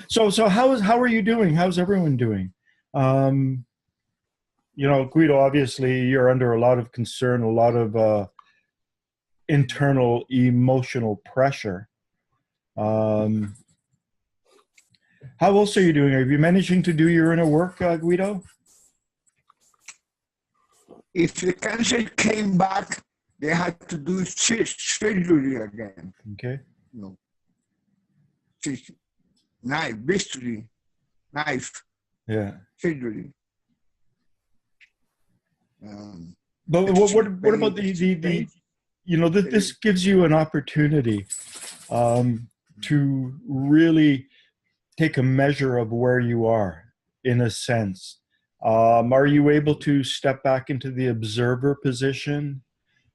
So how are you doing? How's everyone doing? Um, Guido, obviously you're under a lot of concern, a lot of internal emotional pressure. Um, how else are you doing? Are you managing to do your inner work, Guido? If the cancer came back, they had to do surgery again. Okay. You know, knife, bisturi, knife, Yeah. surgery. But what about Pain. this gives you an opportunity to really take a measure of where you are in a sense. Are you able to step back into the observer position?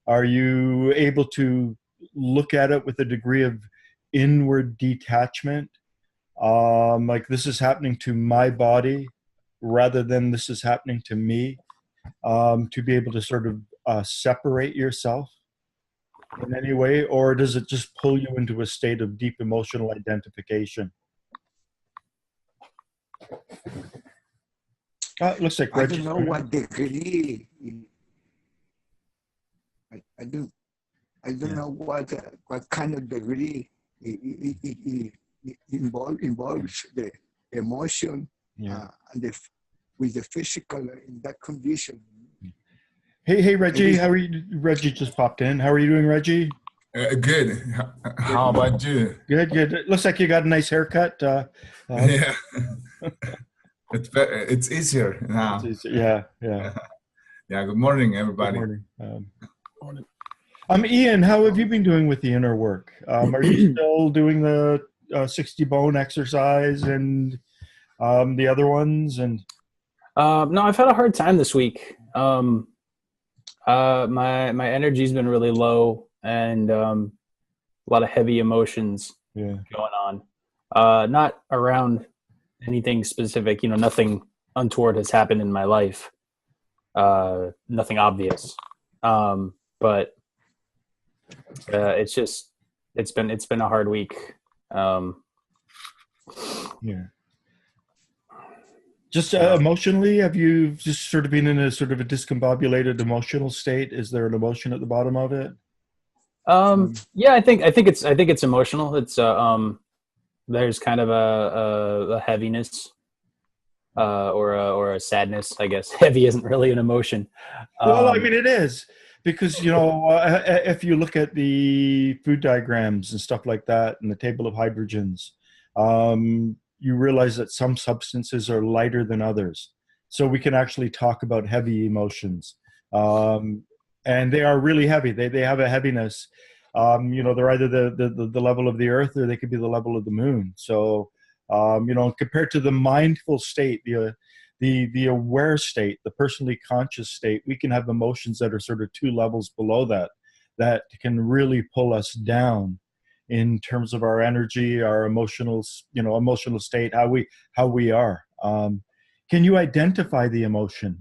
Are you able to look at it with a degree of inward detachment? Like this is happening to my body rather than this is happening to me, to be able to sort of separate yourself in any way, or does it just pull you into a state of deep emotional identification? Looks like I don't Reggie's know what degree. I don't. I don't yeah. know what kind of degree involves the emotion Yeah. and with the physical in that condition. Hey, Reggie, Maybe how are you? Reggie just popped in. How are you doing, Reggie? Good. Good. How about you? Good, good. It looks like you got a nice haircut. Yeah, it's easier now. Yeah, yeah. Yeah. Good morning, Good everybody. morning. Morning. Ian, how have you been doing with the inner work? Are you still doing the 60 bone exercise and the other ones? And no, I've had a hard time this week. My energy's been really low, and a lot of heavy emotions yeah, going on. Not around anything specific, nothing untoward has happened in my life. Nothing obvious. But it's been a hard week. yeah. Just emotionally, have you just sort of been in a sort of a discombobulated emotional state? Is there an emotion at the bottom of it? Yeah, I think it's emotional. It's there's kind of a heaviness, or a sadness, I guess. Heavy isn't really an emotion. Well, I mean, it is because, if you look at the food diagrams and stuff like that and the table of hydrogens, you realize that some substances are lighter than others. So we can actually talk about heavy emotions. And they are really heavy. They have a heaviness. They're either the level of the earth or they could be the level of the moon. So, compared to the mindful state, the aware state, the personally conscious state, we can have emotions that are sort of two levels below that can really pull us down in terms of our energy, our emotional state, how we are. Can you identify the emotion?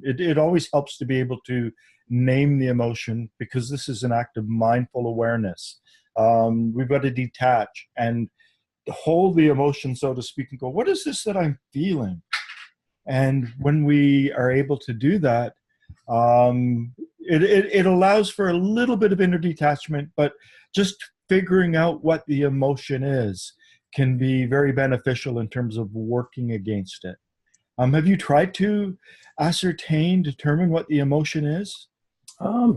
It always helps to be able to name the emotion because this is an act of mindful awareness. We've got to detach and hold the emotion, so to speak, and go, what is this that I'm feeling? And when we are able to do that, it allows for a little bit of inner detachment, but just figuring out what the emotion is can be very beneficial in terms of working against it. Have you tried to determine what the emotion is? I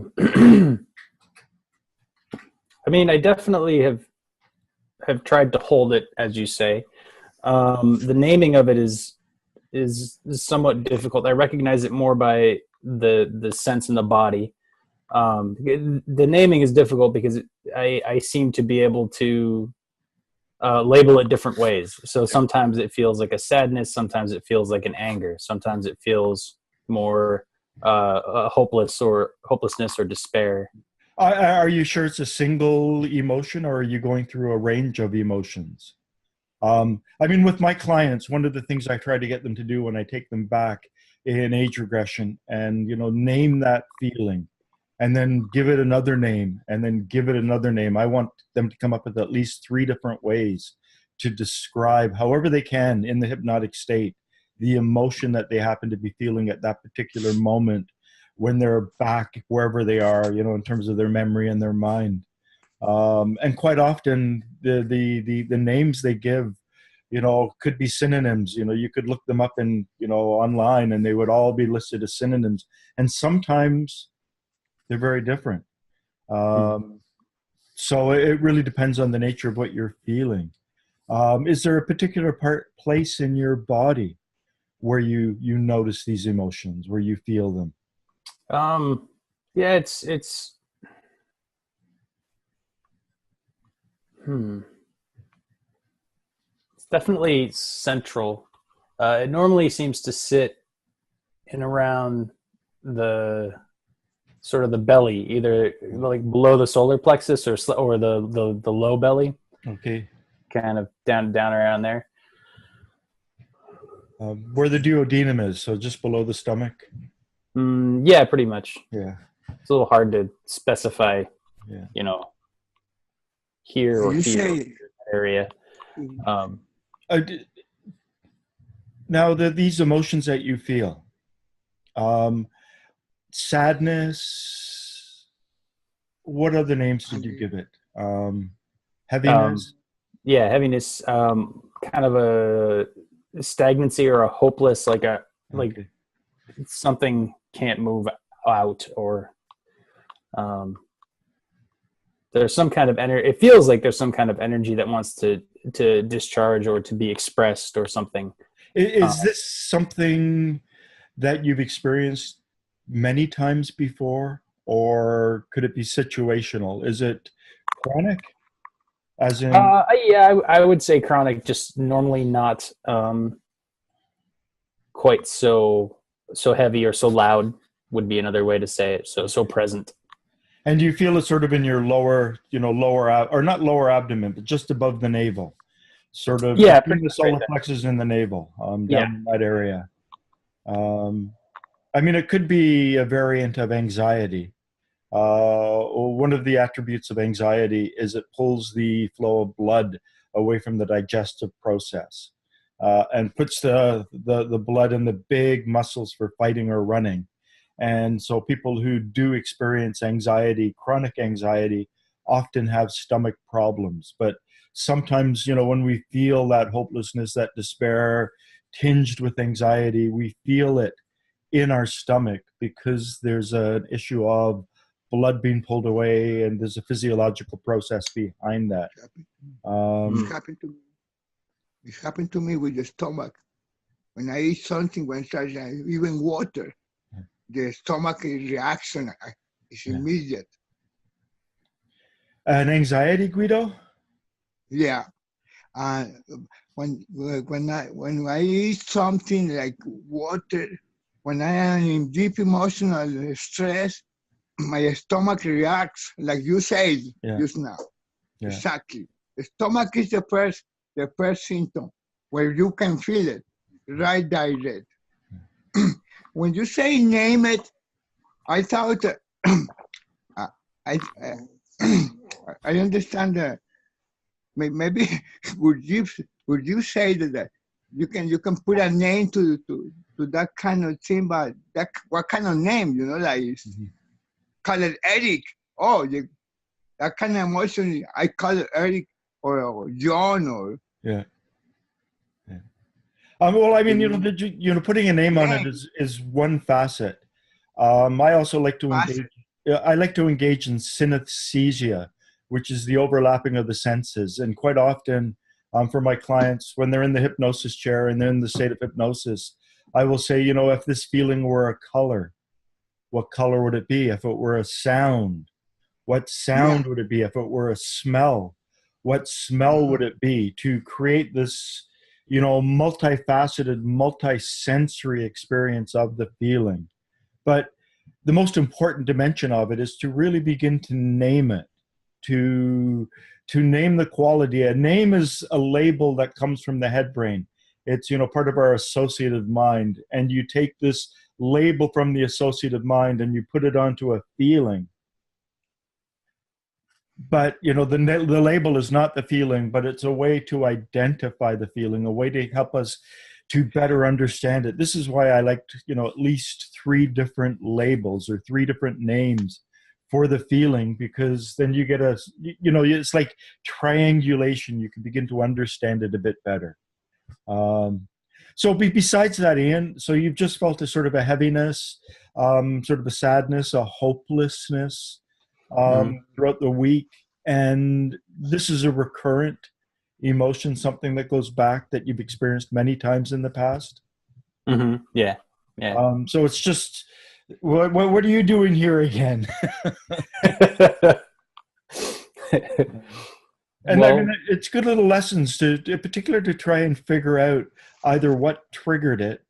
mean, I definitely have tried to hold it, as you say. The naming of it is somewhat difficult. I recognize it more by the sense in the body. The naming is difficult because I seem to be able to label it different ways. So sometimes it feels like a sadness, sometimes it feels like an anger, sometimes it feels more hopelessness or despair. Are you sure it's a single emotion, or are you going through a range of emotions? I mean, with my clients, one of the things I try to get them to do when I take them back in age regression and, name that feeling and then give it another name and then give it another name. I want them to come up with at least 3 different ways to describe, however they can in the hypnotic state, the emotion that they happen to be feeling at that particular moment when they're back wherever they are, in terms of their memory and their mind. And quite often the names they give, could be synonyms. You could look them up in, online, and they would all be listed as synonyms. And sometimes they're very different. So it really depends on the nature of what you're feeling. Is there a particular place in your body where you notice these emotions, where you feel them? Yeah, it's definitely central. It normally seems to sit in around the sort of the belly, either like below the solar plexus or the low belly. Okay. Kind of down around there. Where the duodenum is, so just below the stomach? Yeah, pretty much. Yeah. It's a little hard to specify, Yeah. Here or You here say, area. Now, these emotions that you feel, sadness, what other names did you give it? Heaviness? Yeah, heaviness, kind of a stagnancy or a hopeless, like Okay. something can't move out, or there's some kind of energy. It feels like there's some kind of energy that wants to discharge or to be expressed or something. Is this something that you've experienced many times before, or could it be situational? Is it chronic? As in, yeah, I would say chronic, just normally not quite so heavy or so loud would be another way to say it. So present. and you feel it sort of in your lower, or not lower abdomen, but just above the navel, sort of between the solar plexus and the navel, down in that area. I mean, it could be a variant of anxiety. One of the attributes of anxiety is it pulls the flow of blood away from the digestive process, and puts the blood in the big muscles for fighting or running. And so people who do experience anxiety, chronic anxiety, often have stomach problems. But sometimes, when we feel that hopelessness, that despair tinged with anxiety, we feel it in our stomach because there's an issue of blood being pulled away, and there's a physiological process behind that. It happened to me with the stomach. When I eat something, when I even water, the stomach reaction is immediate. An anxiety, Guido? Yeah. When I eat something like water, when I am in deep emotional stress, my stomach reacts like you said just now. Yeah. Exactly. The stomach is the first symptom where you can feel it right direct. When you say name it, I thought I understand that maybe would you say that you can put a name to that kind of thing, but what kind of name, like call it Eric. Oh, that kind of emotion, I call it Eric or John or well, I mean, putting a name on it is one facet. I also like to engage. I like to engage in synesthesia, which is the overlapping of the senses. And quite often, for my clients, when they're in the hypnosis chair and they're in the state of hypnosis, I will say, if this feeling were a color, what color would it be? If it were a sound, what sound would it be? If it were a smell, what smell would it be? To create this, multifaceted, multi-sensory experience of the feeling. But the most important dimension of it is to really begin to name it, to name the quality. A name is a label that comes from the head brain. It's, part of our associative mind. And you take this label from the associative mind and you put it onto a feeling. but the label is not the feeling, but it's a way to identify the feeling, a way to help us to better understand it. This is why I like at least 3 different labels or 3 different names for the feeling, because then you get it's like triangulation. You can begin to understand it a bit better. So besides that, Ian, so you've just felt a sort of a heaviness, sort of a sadness, a hopelessness throughout the week. And this is a recurrent emotion, something that goes back, that you've experienced many times in the past. Mm-hmm. Yeah. So it's just, what are you doing here again? And well, I mean, it's good little lessons in particular to try and figure out either what triggered it.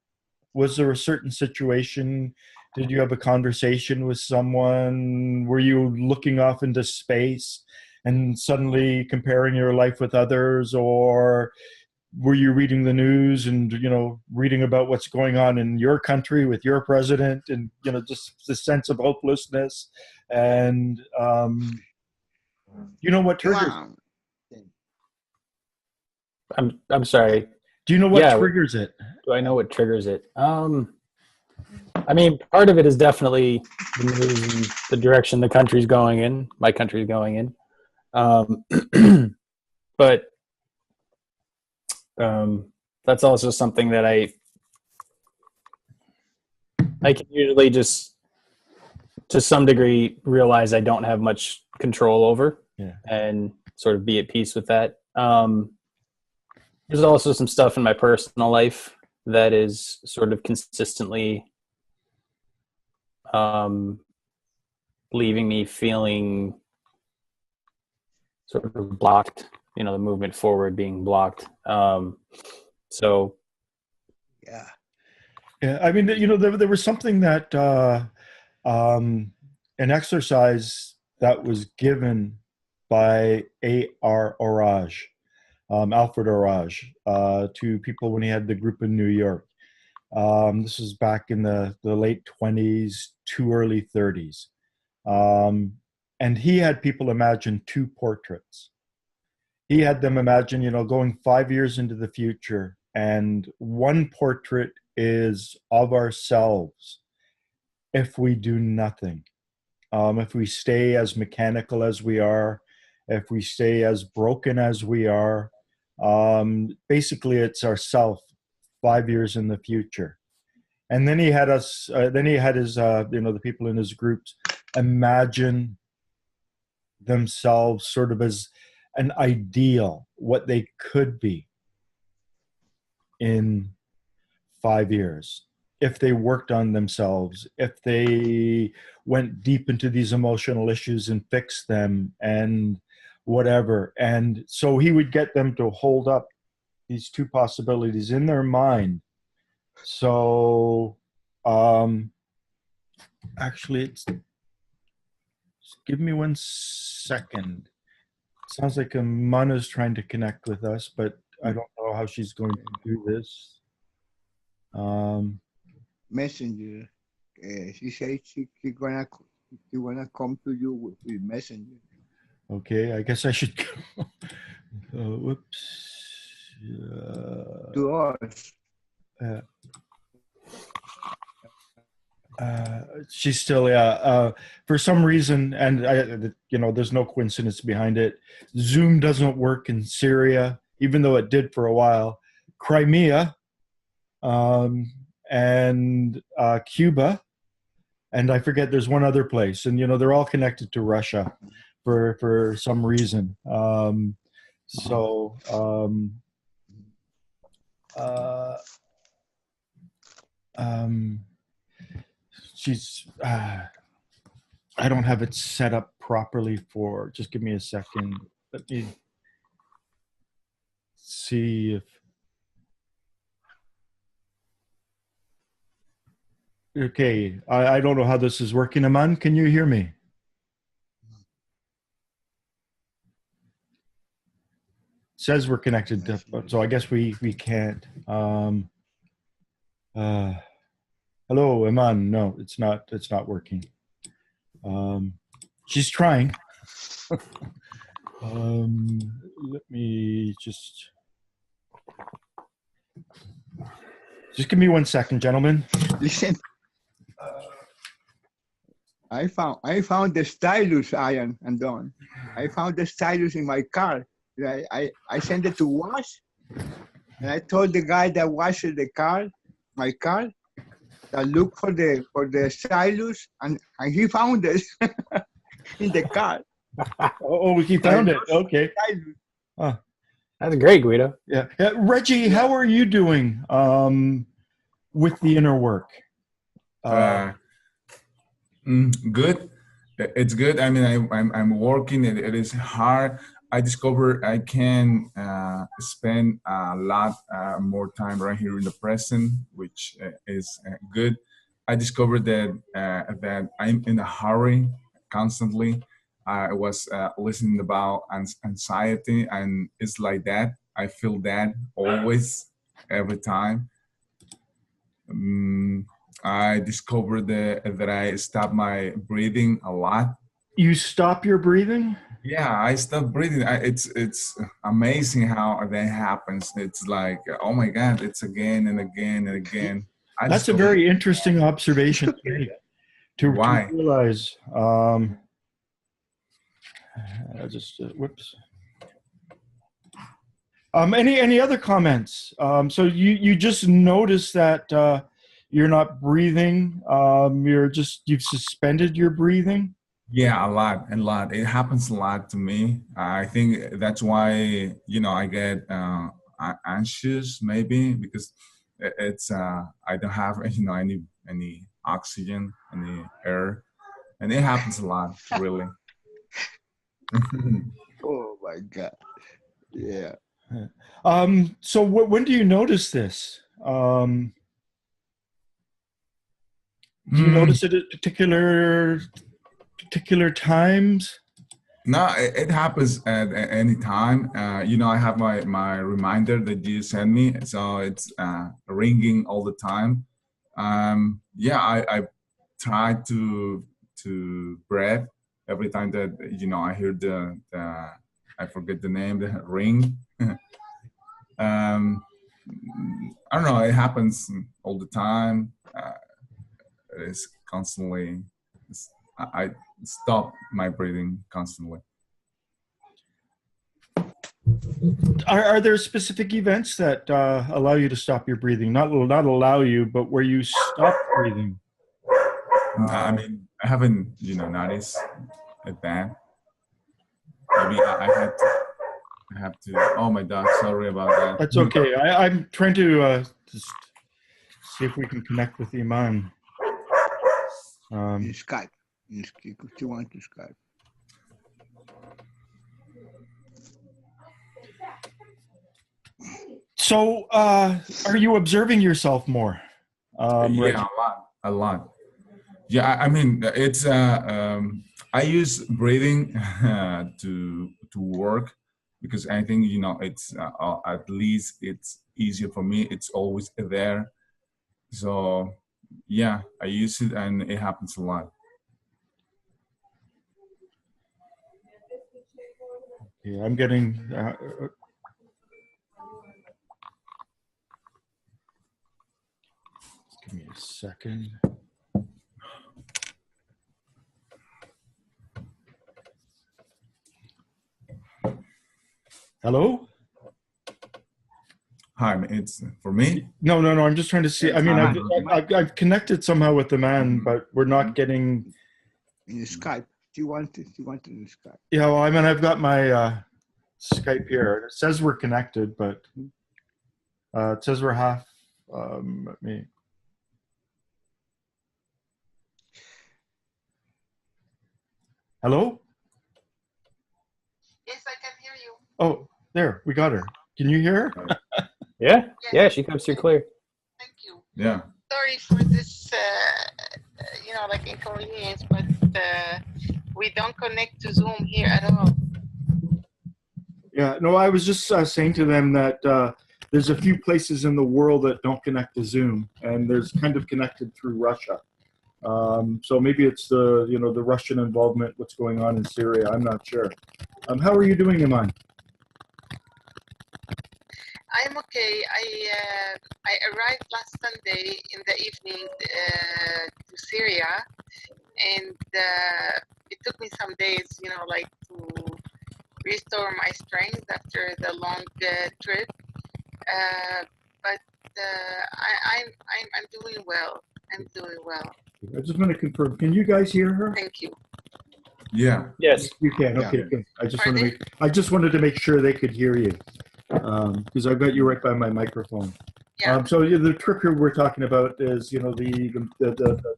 Was there a certain situation? Did you have a conversation with someone? Were you looking off into space and suddenly comparing your life with others? Or were you reading the news and, reading about what's going on in your country with your president, and, just the sense of hopelessness? And, what triggers? Wow. I'm sorry. Do you know what triggers it? Do I know what triggers it? I mean, part of it is definitely the news and the direction the country's going in, my country's going in. But that's also something that I can usually just, to some degree, realize I don't have much control over, and sort of be at peace with that. There's also some stuff in my personal life that is sort of consistently leaving me feeling sort of blocked, the movement forward being blocked. So yeah, I mean, there was something that an exercise that was given by Alfred Orage, to people when he had the group in New York. This was back in the late 20s to early 30s. And he had people imagine 2 portraits. He had them imagine, going 5 years into the future, and one portrait is of ourselves if we do nothing. If we stay as mechanical as we are, if we stay as broken as we are, basically it's ourself 5 years in the future. And then he had his, the people in his groups imagine themselves sort of as an ideal, what they could be in 5 years. If they worked on themselves, if they went deep into these emotional issues and fixed them and whatever. And so he would get them to hold up these 2 possibilities in their mind. So actually, just give me 1 second. It sounds like Mana's trying to connect with us, but I don't know how she's going to do this. Messenger. She said she gonna come to you with Messenger. Okay, I guess I should go. Whoops. To us. She's still, for some reason, and there's no coincidence behind it. Zoom doesn't work in Syria, even though it did for a while. Crimea, and Cuba, and I forget, there's one other place, and they're all connected to Russia for some reason. She's I don't have it set up properly for, just give me a second. Let me see if, okay, I don't know how this is working. Aman, can you hear me? It says we're connected, so I guess we can't. Hello, Iman. No, it's not working. She's trying. Let me just give me 1 second, gentlemen. Listen, I found the stylus, Ian and Don. I found the stylus in my car. I sent it to wash, and I told the guy that washed my car, that look for the stylus, and he found it in the car. Oh, he found it. Okay. That's great, Guido. Yeah. Reggie, how are you doing with the inner work? Good. It's good. I mean, I'm working. It is hard. I discovered I can spend a lot more time right here in the present, which is good. I discovered that that I'm in a hurry constantly. I was listening about anxiety, and it's like that. I feel that always, every time. I discovered that I stop my breathing a lot. You stop your breathing? Yeah, I stopped breathing. It's amazing how that happens. It's like, oh my God, it's again and again and again. That's a very interesting observation to realize. Whoops. Any other comments? So you just noticed that you're not breathing. You've suspended your breathing. Yeah, a lot. It happens a lot to me. I think that's why I get anxious, maybe because it's I don't have any oxygen, any air, and it happens a lot, really. Oh my God! Yeah. So when do you notice this? Do you notice it at particular times? No, it happens at any time. I have my reminder that you send me, so it's ringing all the time. I try to breathe every time that I hear the I forget the name, the ring. I don't know. It happens all the time. It's constantly. I stop my breathing constantly. Are there specific events that allow you to stop your breathing? Not allow you, but where you stop breathing. I mean, I haven't noticed that. Maybe I have to. Oh my God! Sorry about that. That's okay. I'm trying to just see if we can connect with Iman. In Skype. If you want to Skype. So, are you observing yourself more? Yeah, a lot. Yeah, I mean, it's. I use breathing to work because I think it's at least it's easier for me. It's always there. So yeah, I use it and it happens a lot. Yeah, I'm getting. Give me a second. Hello? Hi, it's for me? No. I'm just trying to see. I mean, I've connected somehow with the man, but we're not getting. In Skype. Do you want to do Skype? Yeah, well, I mean, I've got my Skype here. It says we're connected, but it says we're half. Let me. Hello? Yes, I can hear you. Oh, there, we got her. Can you hear her? Yeah, she comes through clear. Thank you. Yeah. Sorry for this, like inconvenience, but we don't connect to Zoom here at all. Yeah, no, I was just saying to them that there's a few places in the world that don't connect to Zoom, and there's kind of connected through Russia. So maybe it's the Russian involvement, what's going on in Syria. I'm not sure. How are you doing, Iman? I'm okay. I arrived last Sunday in the evening to Syria, and it took me some days, you know, like to restore my strength after the long trip. But I'm doing well. I'm doing well. I just want to confirm. Can you guys hear her? Thank you. Yeah. Yes. You can. Yeah. Okay. Good. I just Pardon? wanted to make sure they could hear you, because I've got you right by my microphone. Yeah. So the trip here we're talking about is, you know, the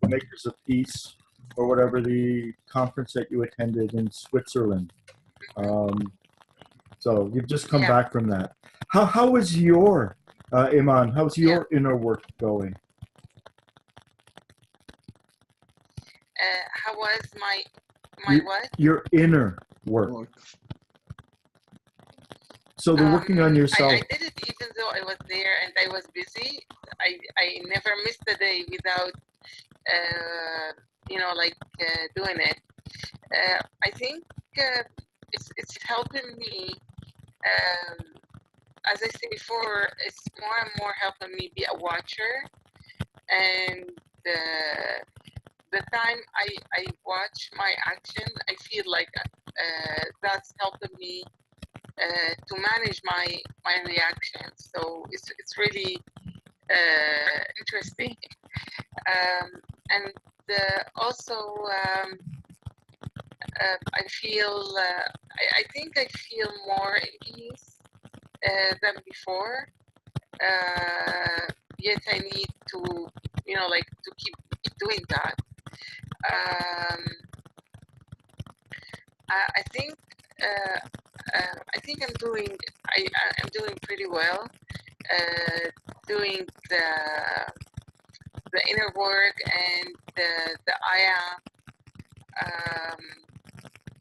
Makers of Peace, or whatever, the conference that you attended in Switzerland. So you've just come back from that. How was your Iman? How's your inner work going? How was my what? Your inner work. So they're working on yourself. I did it even though I was there and I was busy. I never missed a day without, you know, like doing it. I think it's helping me. As I said before, it's more and more helping me be a watcher. And the time I watch my action, I feel like that's helping me to manage my reaction. So it's really interesting. And also I feel I think I feel more at ease than before. Yet I need to, you know, like to keep doing that. I think I'm doing I'm doing pretty well. Doing the inner work and the ayah.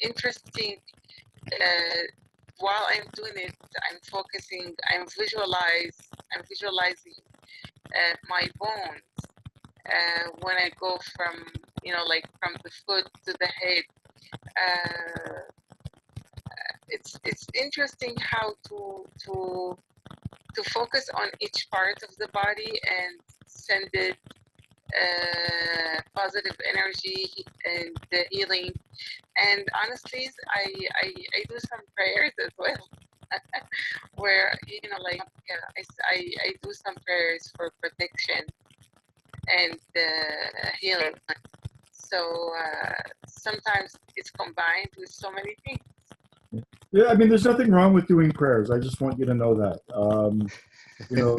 Interesting. While I'm doing it, I'm focusing. I'm visualizing my bones when I go from, you know, like from the foot to the head. It's interesting how to focus on each part of the body and send it positive energy and the healing. And honestly, I do some prayers as well, where, you know, like I do some prayers for protection and healing. So sometimes it's combined with so many things. Yeah, I mean, there's nothing wrong with doing prayers. I just want you to know that. You know,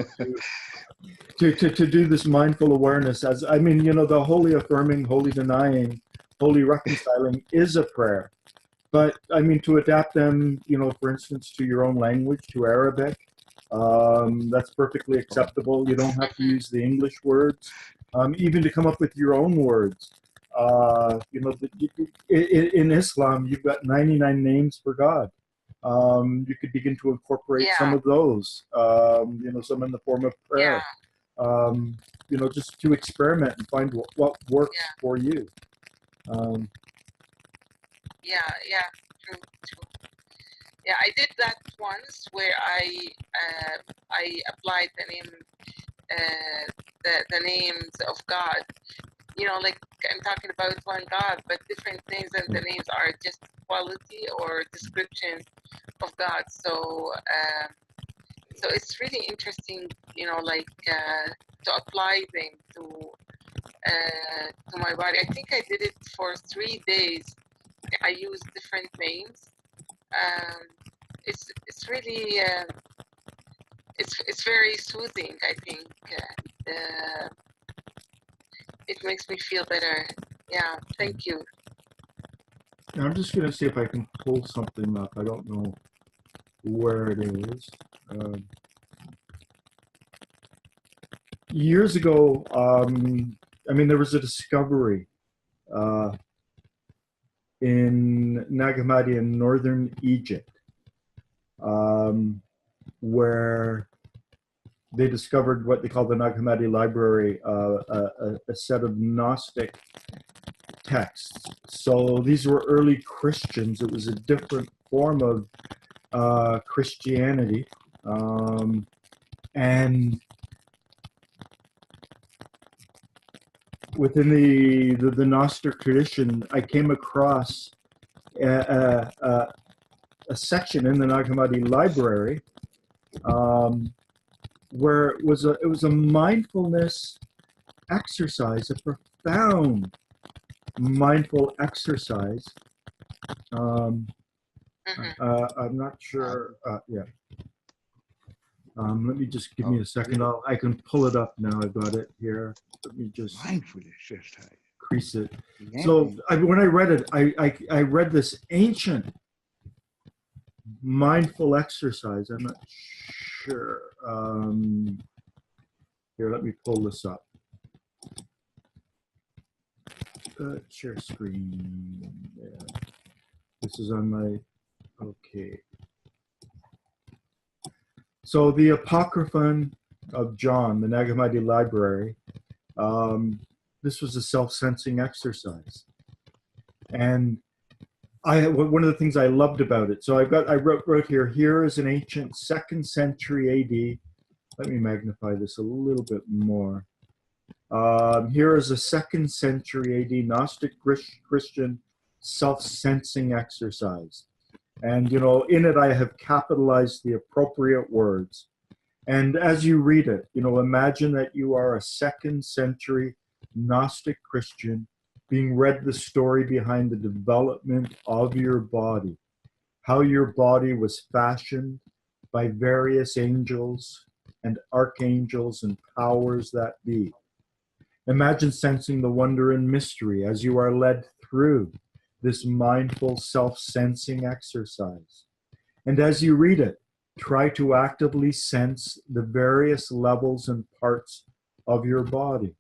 to do this mindful awareness, as I mean, you know, the holy affirming, holy denying, holy reconciling is a prayer. But I mean, to adapt them, you know, for instance, to your own language, to Arabic, that's perfectly acceptable. You don't have to use the English words, even to come up with your own words. You know, in Islam, you've got 99 names for God. You could begin to incorporate some of those, you know, some in the form of prayer. You know, just to experiment and find what works for you. True. Yeah, I did that once where I applied the name, the names of God. You know, like I'm talking about one God, but different names, and the names are just quality or description of God. So so it's really interesting, you know, like to apply them to my body. I think I did it for 3 days. I used different names. It's really it's very soothing. I think it makes me feel better. Yeah, thank you. I'm just gonna see if I can pull something up. I don't know where it is. Years ago, I mean, there was a discovery in Nag Hammadi in northern Egypt, where they discovered what they call the Nag Hammadi library, a set of Gnostic texts. So these were early Christians. It was a different form of Christianity. And within the Gnostic tradition, I came across a section in the Nag Hammadi library where it was a mindfulness exercise, a profound mindful exercise. I'm not sure. Yeah. Let me just give me a second. I can pull it up now. I've got it here. Let me just mindfulness exercise. Crease it. Yeah. So when I read it, I read this ancient mindful exercise. I'm not sure. Here, let me pull this up. Share screen. Yeah. This is on my, okay. So the Apocryphon of John, the Nag Hammadi library, this was a self-sensing exercise. And one of the things I loved about it, so I wrote here is an ancient 2nd century AD. Let me magnify this a little bit more. Here is a 2nd century AD Gnostic Christian self-sensing exercise. And, you know, in it I have capitalized the appropriate words. And as you read it, you know, imagine that you are a 2nd century Gnostic Christian being read the story behind the development of your body, how your body was fashioned by various angels and archangels and powers that be. Imagine sensing the wonder and mystery as you are led through this mindful self-sensing exercise. And as you read it, try to actively sense the various levels and parts of your body.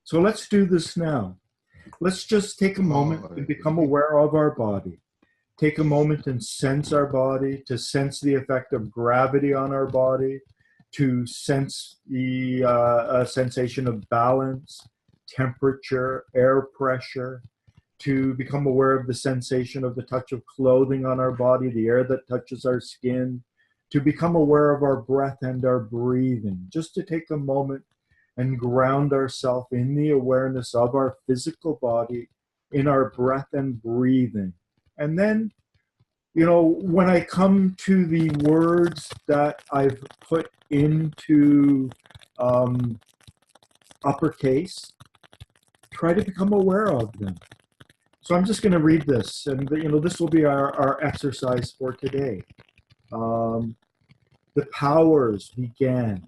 So let's do this now. Let's just take a moment to become aware of our body. Take a moment and sense our body, to sense the effect of gravity on our body, to sense the sensation of balance, temperature, air pressure, to become aware of the sensation of the touch of clothing on our body, the air that touches our skin, to become aware of our breath and our breathing, just to take a moment and ground ourselves in the awareness of our physical body, in our breath and breathing. And then, you know, when I come to the words that I've put into uppercase, try to become aware of them. So I'm just going to read this, and you know, this will be our exercise for today. The powers began.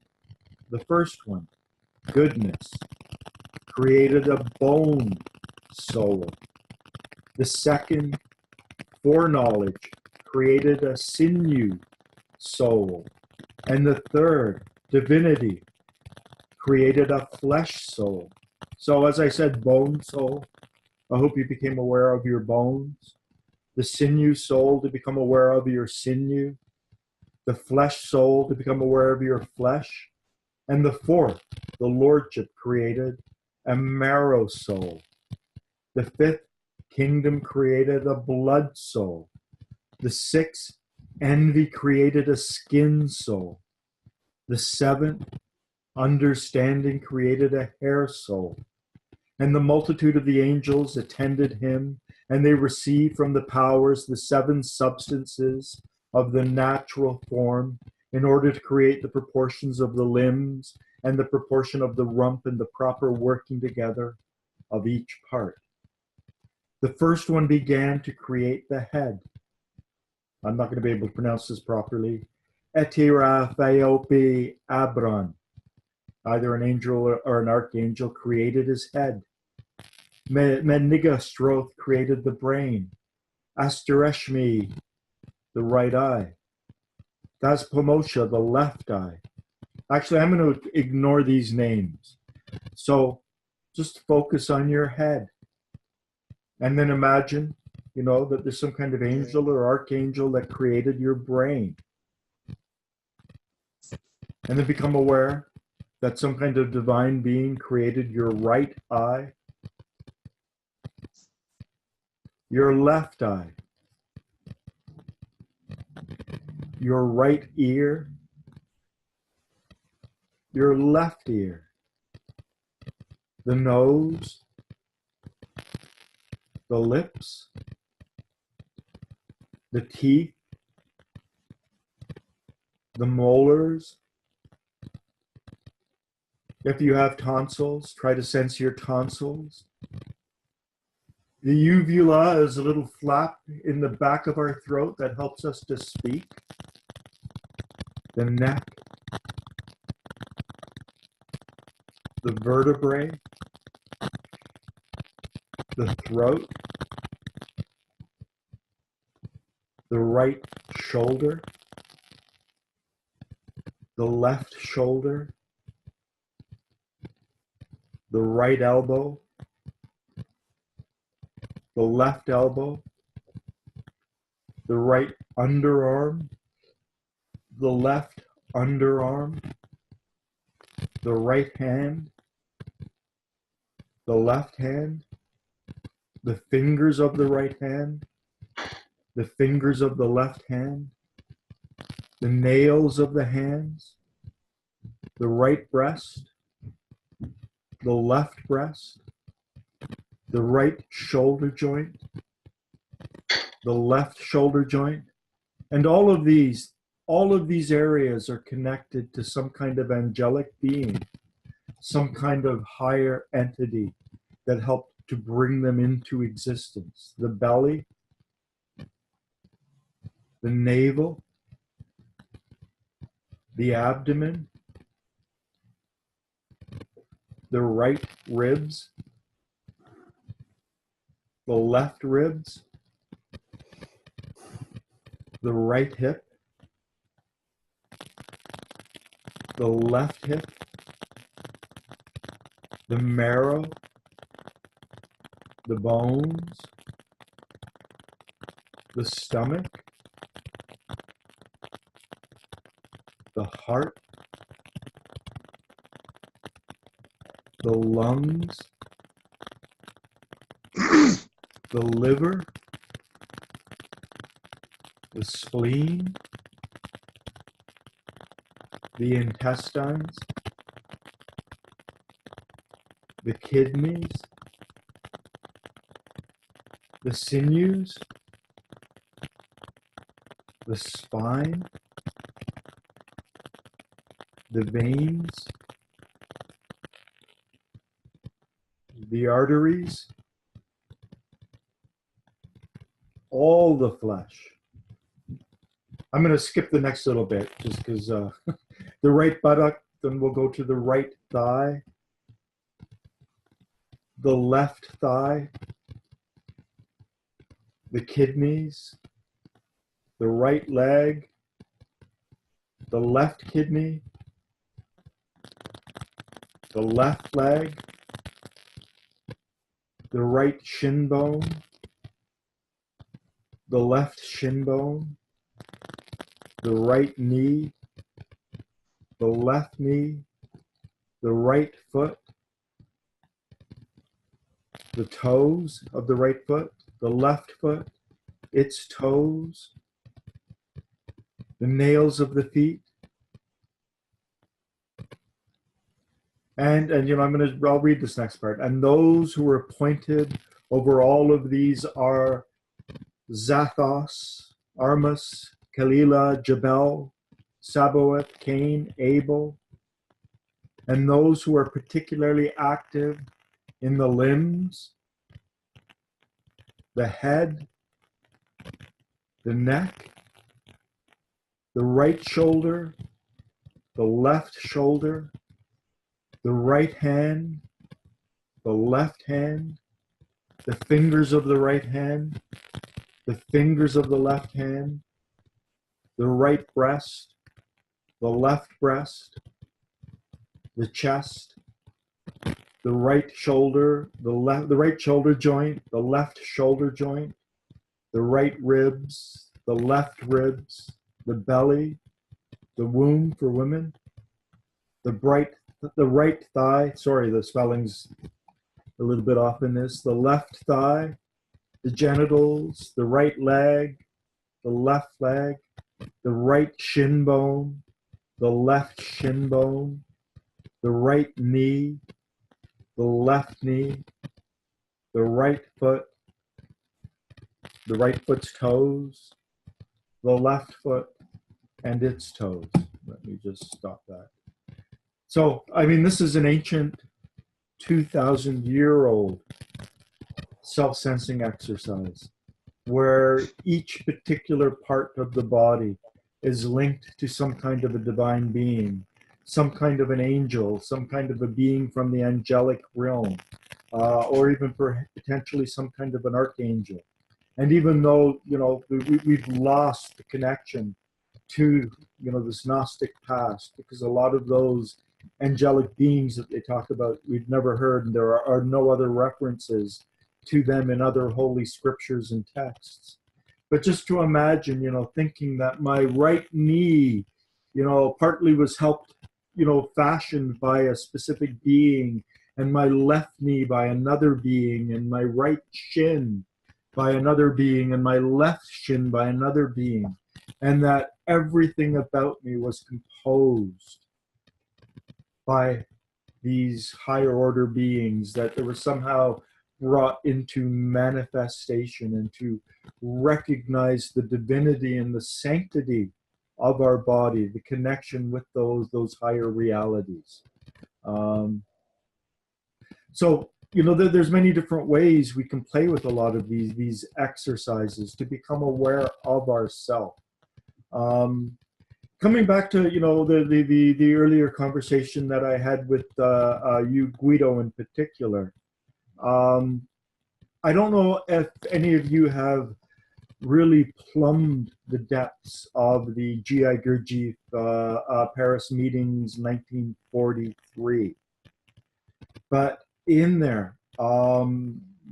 The first one, goodness, created a bone soul. The second, foreknowledge, created a sinew soul. And the third, divinity, created a flesh soul. So as I said, bone soul, I hope you became aware of your bones. The sinew soul, to become aware of your sinew. The flesh soul, to become aware of your flesh. And the fourth, the lordship, created a marrow soul. The fifth kingdom created a blood soul. The sixth, envy, created a skin soul. The seventh, understanding, created a hair soul. And the multitude of the angels attended him, and they received from the powers the 7 substances of the natural form, in order to create the proportions of the limbs and the proportion of the rump and the proper working together of each part. The first one began to create the head. I'm not going to be able to pronounce this properly. Etiraphaiopi Abron. Either an angel or an archangel created his head. Menigastroth created the brain. Astereshmi, the right eye. Daspomosha, the left eye. Actually, I'm going to ignore these names. So just focus on your head. And then imagine, you know, that there's some kind of angel or archangel that created your brain. And then become aware that some kind of divine being created your right eye, your left eye, your right ear, your left ear, the nose, the lips, the teeth, the molars. If you have tonsils, try to sense your tonsils. The uvula is a little flap in the back of our throat that helps us to speak. The neck, the vertebrae, the throat, the right shoulder, the left shoulder, the right elbow, the left elbow, the right underarm, the left underarm, the right hand, the left hand, the fingers of the right hand, the fingers of the left hand, the nails of the hands, the right breast, the left breast, the right shoulder joint, the left shoulder joint, and all of these areas are connected to some kind of angelic being, some kind of higher entity that helped to bring them into existence. The belly, the navel, the abdomen, the right ribs, the left ribs, the right hip, the left hip, the marrow, the bones, the stomach, the heart, the lungs, the liver, the spleen, the intestines, the kidneys, the sinews, the spine, the veins, the arteries, all the flesh. I'm going to skip the next little bit just because the right buttock, then we'll go to the right thigh, the left thigh, the kidneys, the right leg, the left kidney, the left leg, the right shin bone, the left shin bone, the right knee, the left knee, the right foot, the toes of the right foot, the left foot, its toes, the nails of the feet. And you know, I'll read this next part. And those who were appointed over all of these are Zathos, Armus, Kalila, Jabel, Saboeth, Cain, Abel, and those who are particularly active in the limbs, the head, the neck, the right shoulder, the left shoulder, the right hand, the left hand, the fingers of the right hand, the fingers of the left hand, the right breast, the left breast, the chest, the right shoulder, the right shoulder joint, the left shoulder joint, the right ribs, the left ribs, the belly, the womb for women, the right thigh, sorry, the spelling's a little bit off in this, the left thigh, the genitals, the right leg, the left leg, the right shin bone, the left shin bone, the right knee, the left knee, the right foot's toes, the left foot and its toes. Let me just stop that. So, I mean, this is an ancient 2,000-year-old self-sensing exercise where each particular part of the body is linked to some kind of a divine being, some kind of an angel, some kind of a being from the angelic realm, or even potentially some kind of an archangel. And even though, you know, we've lost the connection to, you know, this Gnostic past, because a lot of those angelic beings that they talk about, we've never heard, and there are no other references to them in other holy scriptures and texts. But just to imagine, you know, thinking that my right knee, you know, partly was helped, you know, fashioned by a specific being, and my left knee by another being, and my right shin by another being, and my left shin by another being, and that everything about me was composed by these higher order beings, that there was somehow brought into manifestation and to recognize the divinity and the sanctity of our body, the connection with those higher realities. So, you know, there's many different ways we can play with a lot of these exercises to become aware of ourself. Coming back to, you know, the earlier conversation that I had with you, Guido, in particular, I don't know if any of you have really plumbed the depths of the G.I. Gurdjieff Paris meetings 1943. But in there,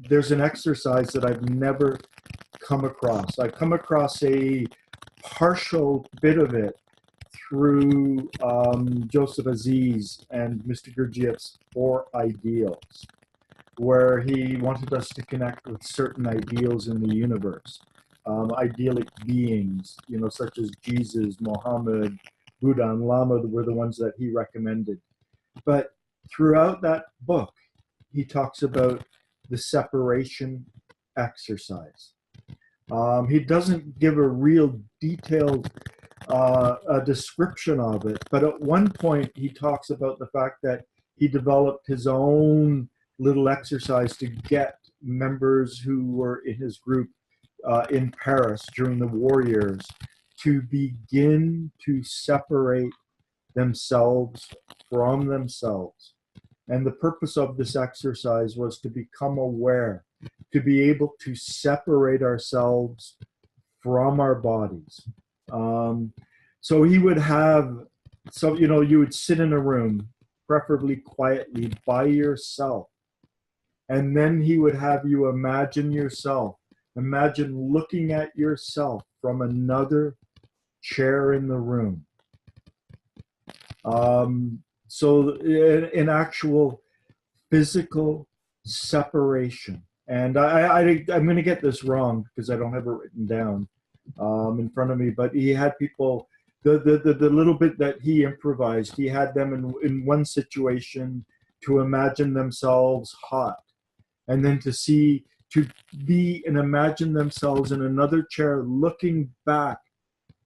there's an exercise that I've never come across. I've come across a partial bit of it through Joseph Aziz and Mr. Gurdjieff's 4 ideals, where he wanted us to connect with certain ideals in the universe, idyllic beings, you know, such as Jesus, Mohammed, Buddha, and Lama were the ones that he recommended. But throughout that book, he talks about the separation exercise. He doesn't give a real detailed a description of it, but at one point he talks about the fact that he developed his own little exercise to get members who were in his group in Paris during the war years to begin to separate themselves from themselves. And the purpose of this exercise was to become aware, to be able to separate ourselves from our bodies. So he would have, so, you know, you would sit in a room, preferably quietly by yourself. And then he would have you imagine yourself. Imagine looking at yourself from another chair in the room. So in actual physical separation. And I'm going to get this wrong because I don't have it written down in front of me, but he had people, the little bit that he improvised, he had them in one situation to imagine themselves hot, and then to be and imagine themselves in another chair looking back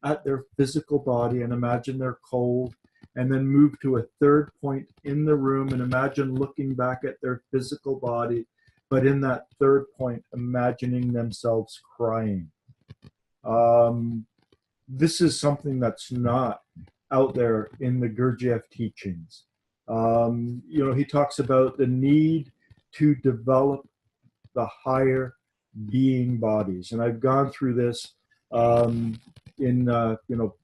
at their physical body and imagine they're cold, and then move to a third point in the room and imagine looking back at their physical body, but in that third point, imagining themselves crying. This is something that's not out there in the Gurdjieff teachings. You know, he talks about the need to develop the higher being bodies. And I've gone through this in, you know,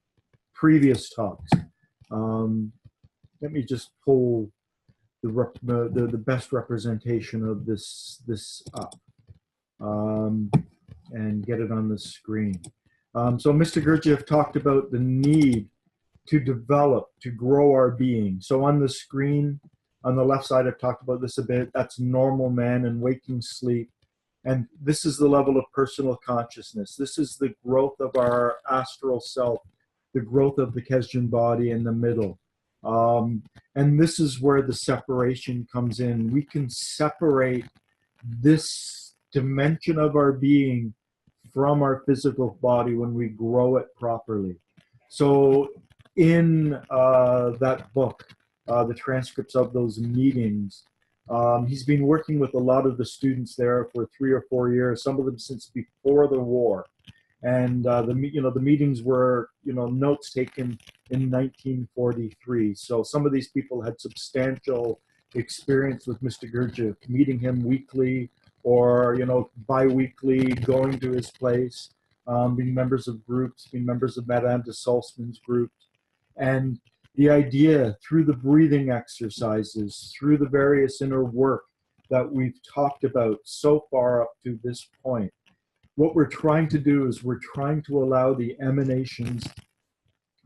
previous talks. Let me just pull the best representation of this up and get it on the screen. So Mr. Gurdjieff talked about the need to develop, to grow our being. So on the screen, on the left side, I've talked about this a bit. That's normal man in waking sleep, And this is the level of personal consciousness. This is the growth of our astral self, the growth of the Kesdjan body in the middle. And this is where the separation comes in. We can separate this dimension of our being from our physical body when we grow it properly. So in that book, the transcripts of those meetings, he's been working with a lot of the students there for 3 or 4 years, some of them since before the war. And the meetings were, notes taken in 1943. So some of these people had substantial experience with Mr. Gurdjieff, meeting him weekly or, bi-weekly, going to his place, being members of groups, being members of Madame de Salzman's group. And the idea through the breathing exercises, through the various inner work that we've talked about so far up to this point, what we're trying to do is we're trying to allow the emanations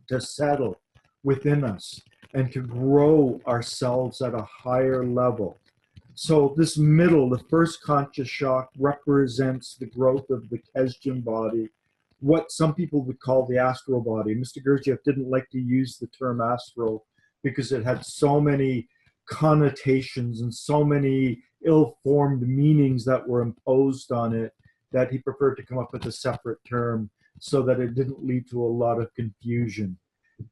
to settle within us and to grow ourselves at a higher level. So this middle, the first conscious shock, represents the growth of the Kesdjan body, what some people would call the astral body. Mr. Gurdjieff didn't like to use the term astral because it had so many connotations and so many ill-formed meanings that were imposed on it that he preferred to come up with a separate term so that it didn't lead to a lot of confusion.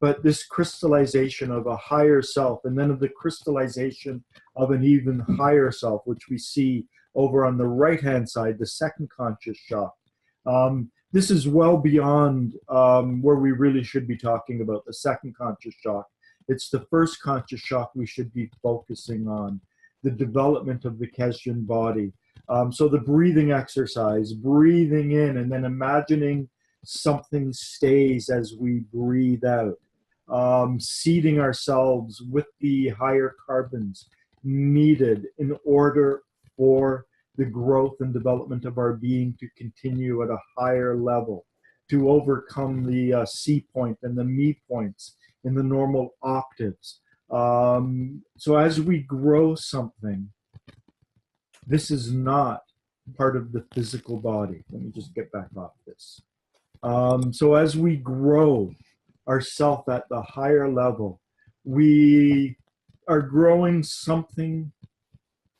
But this crystallization of a higher self, and then of the crystallization of an even higher self, which we see over on the right-hand side, the second conscious shock. This is well beyond where we really should be talking about the second conscious shock. It's the first conscious shock we should be focusing on, the development of the Kesdjan body. So the breathing exercise, breathing in and then imagining something stays as we breathe out, seeding ourselves with the higher carbons needed in order for the growth and development of our being to continue at a higher level, to overcome the C point and the me points in the normal octaves. So as we grow something, this is not part of the physical body. Let me just get back off this. So as we grow ourself at the higher level, we are growing something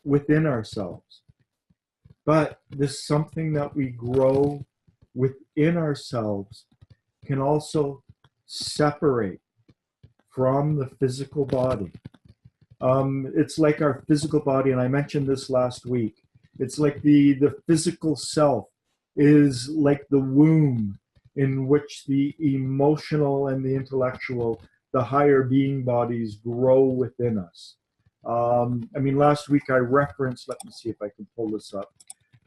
within ourselves. But this something that we grow within ourselves can also separate from the physical body. It's like our physical body, and I mentioned this last week. It's like the physical self is like the womb in which the emotional and the intellectual, the higher being bodies grow within us. Last week I referenced, let me see if I can pull this up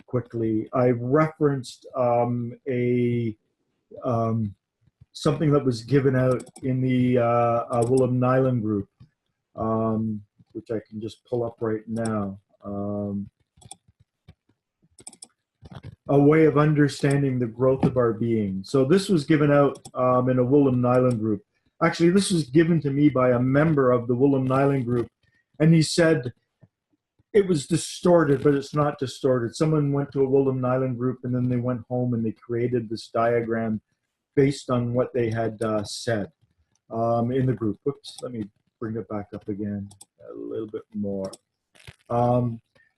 quickly. I referenced something that was given out in the Willem Nyland group, which I can just pull up right now. A way of understanding the growth of our being. So this was given out in a Willem Nyland group. Actually, this was given to me by a member of the Willem Nyland group, and he said it was distorted, but it's not distorted. Someone went to a Willem Nyland group, and then they went home and they created this diagram based on what they had said in the group. Whoops, let me bring it back up again a little bit more.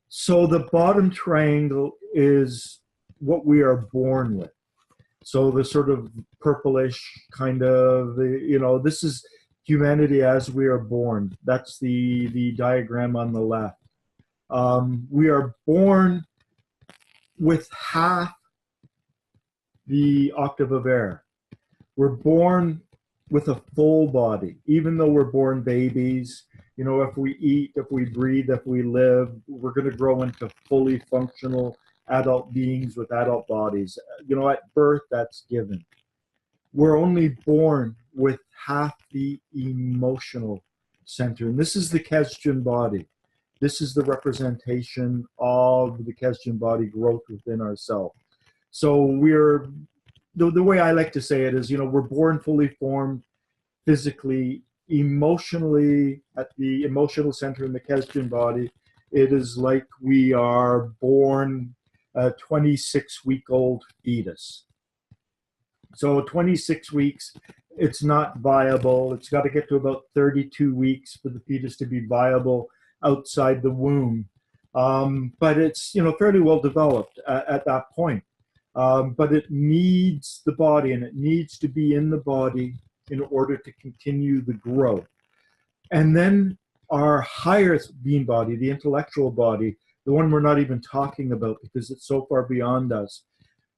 So the bottom triangle is what we are born with. So the sort of purplish kind of, this is humanity as we are born. That's the diagram on the left. We are born with half the octave of air. We're born with a full body, even though we're born babies. If we eat, if we breathe, if we live, we're going to grow into fully functional adult beings with adult bodies. At birth, that's given. We're only born with half the emotional center. And this is the Kesdjan body. This is the representation of the Kesdjan body growth within ourselves. So we're, the way I like to say it is, we're born fully formed physically, emotionally, at the emotional center in the Kesdjan body. It is like we are born a 26-week-old fetus. So 26 weeks, it's not viable. It's got to get to about 32 weeks for the fetus to be viable outside the womb. But it's, you know, fairly well developed at that point. But it needs the body, and it needs to be in the body in order to continue the growth. And then our higher being body, the intellectual body, the one we're not even talking about because it's so far beyond us.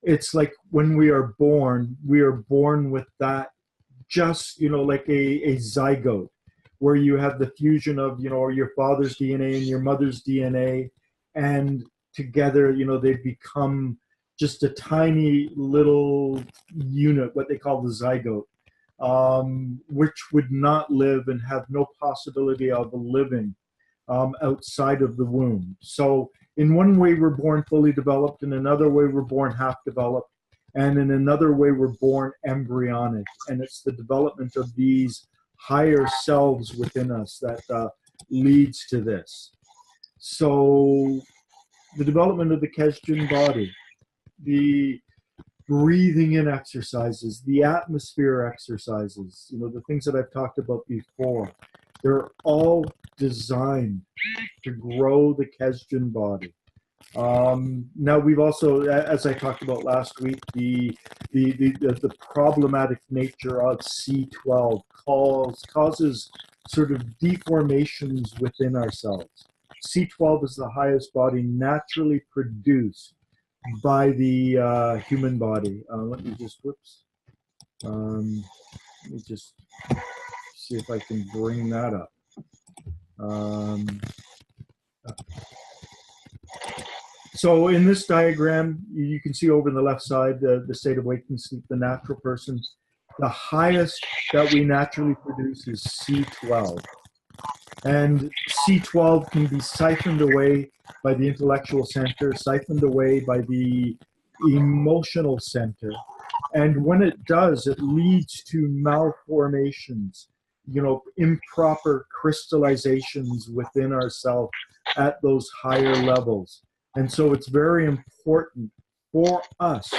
It's like when we are born with that, just, you know, like a zygote, where you have the fusion of, you know, your father's DNA and your mother's DNA, and together, you know, they become just a tiny little unit, what they call the zygote, which would not live and have no possibility of living outside of the womb. So in one way, we're born fully developed. In another way, we're born half developed. And in another way, we're born embryonic. And it's the development of these higher selves within us that leads to this. So the development of the Kesdjan body, the breathing in exercises, the atmosphere exercises, you know, the things that I've talked about before, they're all designed to grow the Kesdjan body. Now we've also, as I talked about last week, the problematic nature of C12 causes sort of deformations within ourselves. C12 is the highest body naturally produced by the human body. Let me just, let me just see if I can bring that up. So in this diagram, you can see over on the left side, the state of waking sleep, the natural person. The highest that we naturally produce is C12. And C12 can be siphoned away by the intellectual center, siphoned away by the emotional center. And when it does, it leads to malformations, you know, improper crystallizations within ourselves at those higher levels. And so it's very important for us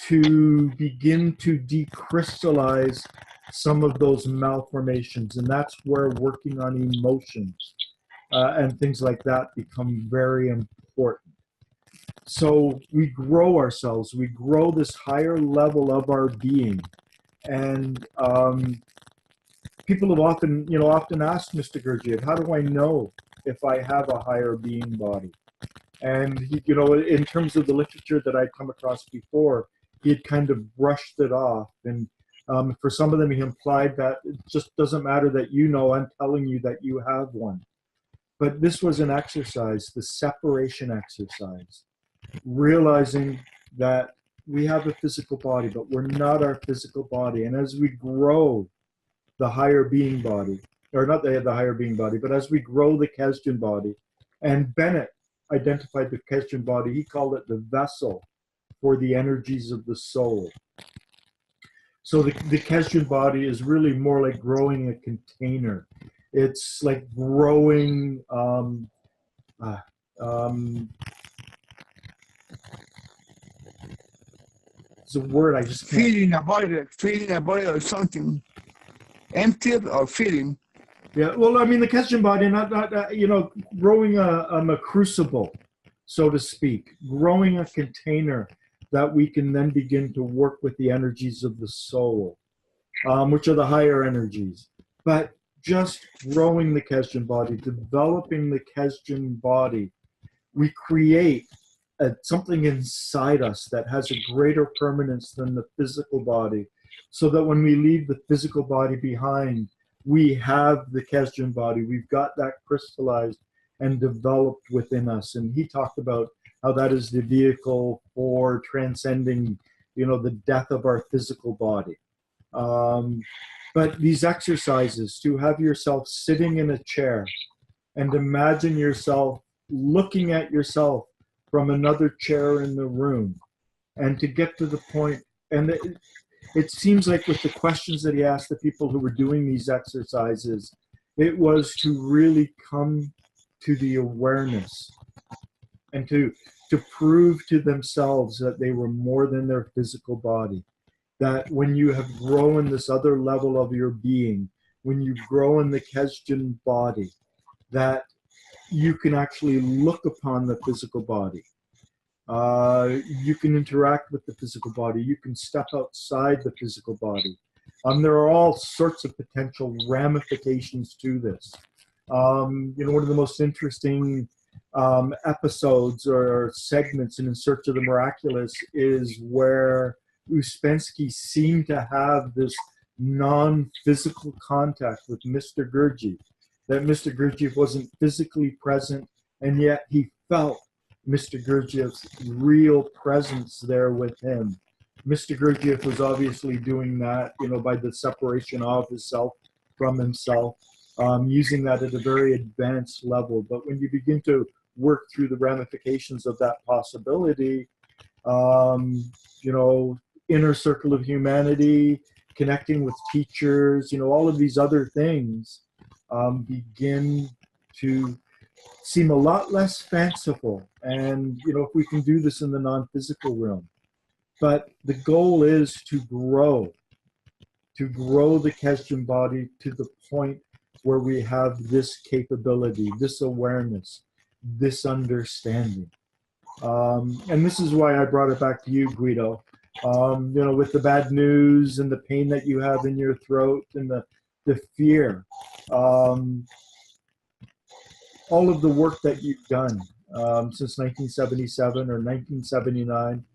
to begin to decrystallize some of those malformations. And that's where working on emotions and things like that become very important. So we grow ourselves, we grow this higher level of our being. And people have often asked Mr. Gurdjieff, how do I know if I have a higher being body? And he, you know, in terms of the literature that I'd come across before, he had kind of brushed it off. And for some of them, he implied that it just doesn't matter that you know, I'm telling you that you have one. But this was an exercise, the separation exercise, realizing that we have a physical body, but we're not our physical body. And as we grow the higher being body, or not the higher being body, but as we grow the Kesdjan body, and Bennett identified the Kesdjan body, he called it the vessel for the energies of the soul. So the Kesdjan body is really more like growing a container. It's like growing, it's a word I just can't. Feeling a body or something empty or feeling. Yeah, well, I mean, the Kesdjan body, not you know, growing a crucible, so to speak, growing a container that we can then begin to work with the energies of the soul, which are the higher energies. But just growing the Kesdjan body, developing the Kesdjan body, we create something inside us that has a greater permanence than the physical body, so that when we leave the physical body behind, we have the Kesdjan body. We've got that crystallized and developed within us. And he talked about how that is the vehicle for transcending, you know, the death of our physical body. But these exercises, to have yourself sitting in a chair and imagine yourself looking at yourself from another chair in the room, and to get to the point, and it seems like with the questions that he asked the people who were doing these exercises, it was to really come to the awareness and to to prove to themselves that they were more than their physical body. That when you have grown this other level of your being, when you grow in the Kesdjan body, that you can actually look upon the physical body. You can interact with the physical body. You can step outside the physical body. There are all sorts of potential ramifications to this. One of the most interesting episodes or segments in Search of the Miraculous is where Uspensky seemed to have this non-physical contact with Mr. Gurdjieff, that Mr. Gurdjieff wasn't physically present, and yet he felt Mr. Gurdjieff's real presence there with him. Mr. Gurdjieff was obviously doing that, by the separation of himself from himself, using that at a very advanced level. But when you begin to work through the ramifications of that possibility, inner circle of humanity, connecting with teachers, all of these other things begin to seem a lot less fanciful. And, if we can do this in the non-physical realm. But the goal is to grow the Kesdjan body to the point where we have this capability, this awareness, this understanding. And this is why I brought it back to you, Guido. With the bad news and the pain that you have in your throat and the fear, all of the work that you've done since 1977 or 1979,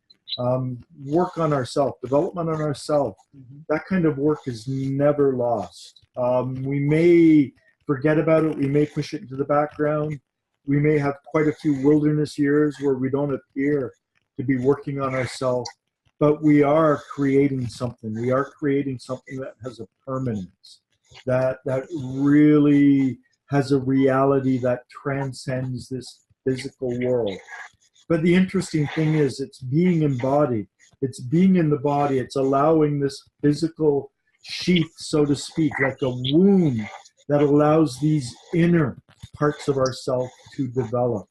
work on ourselves, development on ourselves, that kind of work is never lost. We may forget about it, we may push it into the background, we may have quite a few wilderness years where we don't appear to be working on ourselves, but we are creating something. We are creating something that has a permanence, that really has a reality that transcends this physical world. But the interesting thing is it's being embodied. It's being in the body. It's allowing this physical sheath, so to speak, like a womb that allows these inner parts of ourself to develop.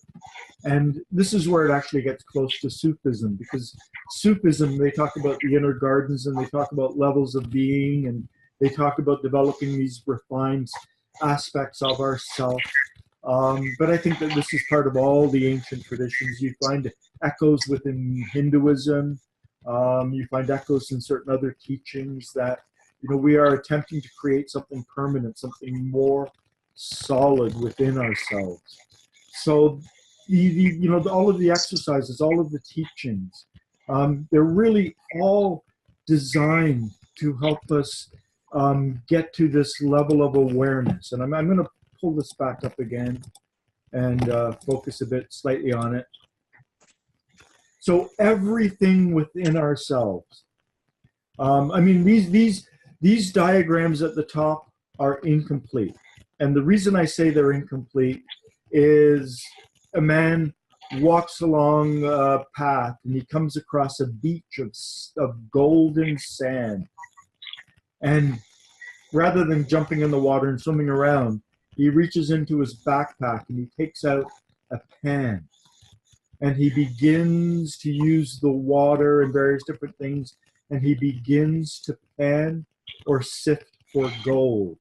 And this is where it actually gets close to Sufism, because Sufism, they talk about the inner gardens and they talk about levels of being and they talk about developing these refined aspects of ourself. But I think that this is part of all the ancient traditions. You find echoes within Hinduism. You find echoes in certain other teachings that, we are attempting to create something permanent, something more solid within ourselves. So, all of the exercises, all of the teachings, they're really all designed to help us get to this level of awareness. And I'm going to pull this back up again and focus a bit slightly on it. So everything within ourselves. These diagrams at the top are incomplete. And the reason I say they're incomplete is a man walks along a path and he comes across a beach of golden sand. And rather than jumping in the water and swimming around, he reaches into his backpack and he takes out a pan. And he begins to use the water and various different things, and he begins to pan or sift for gold.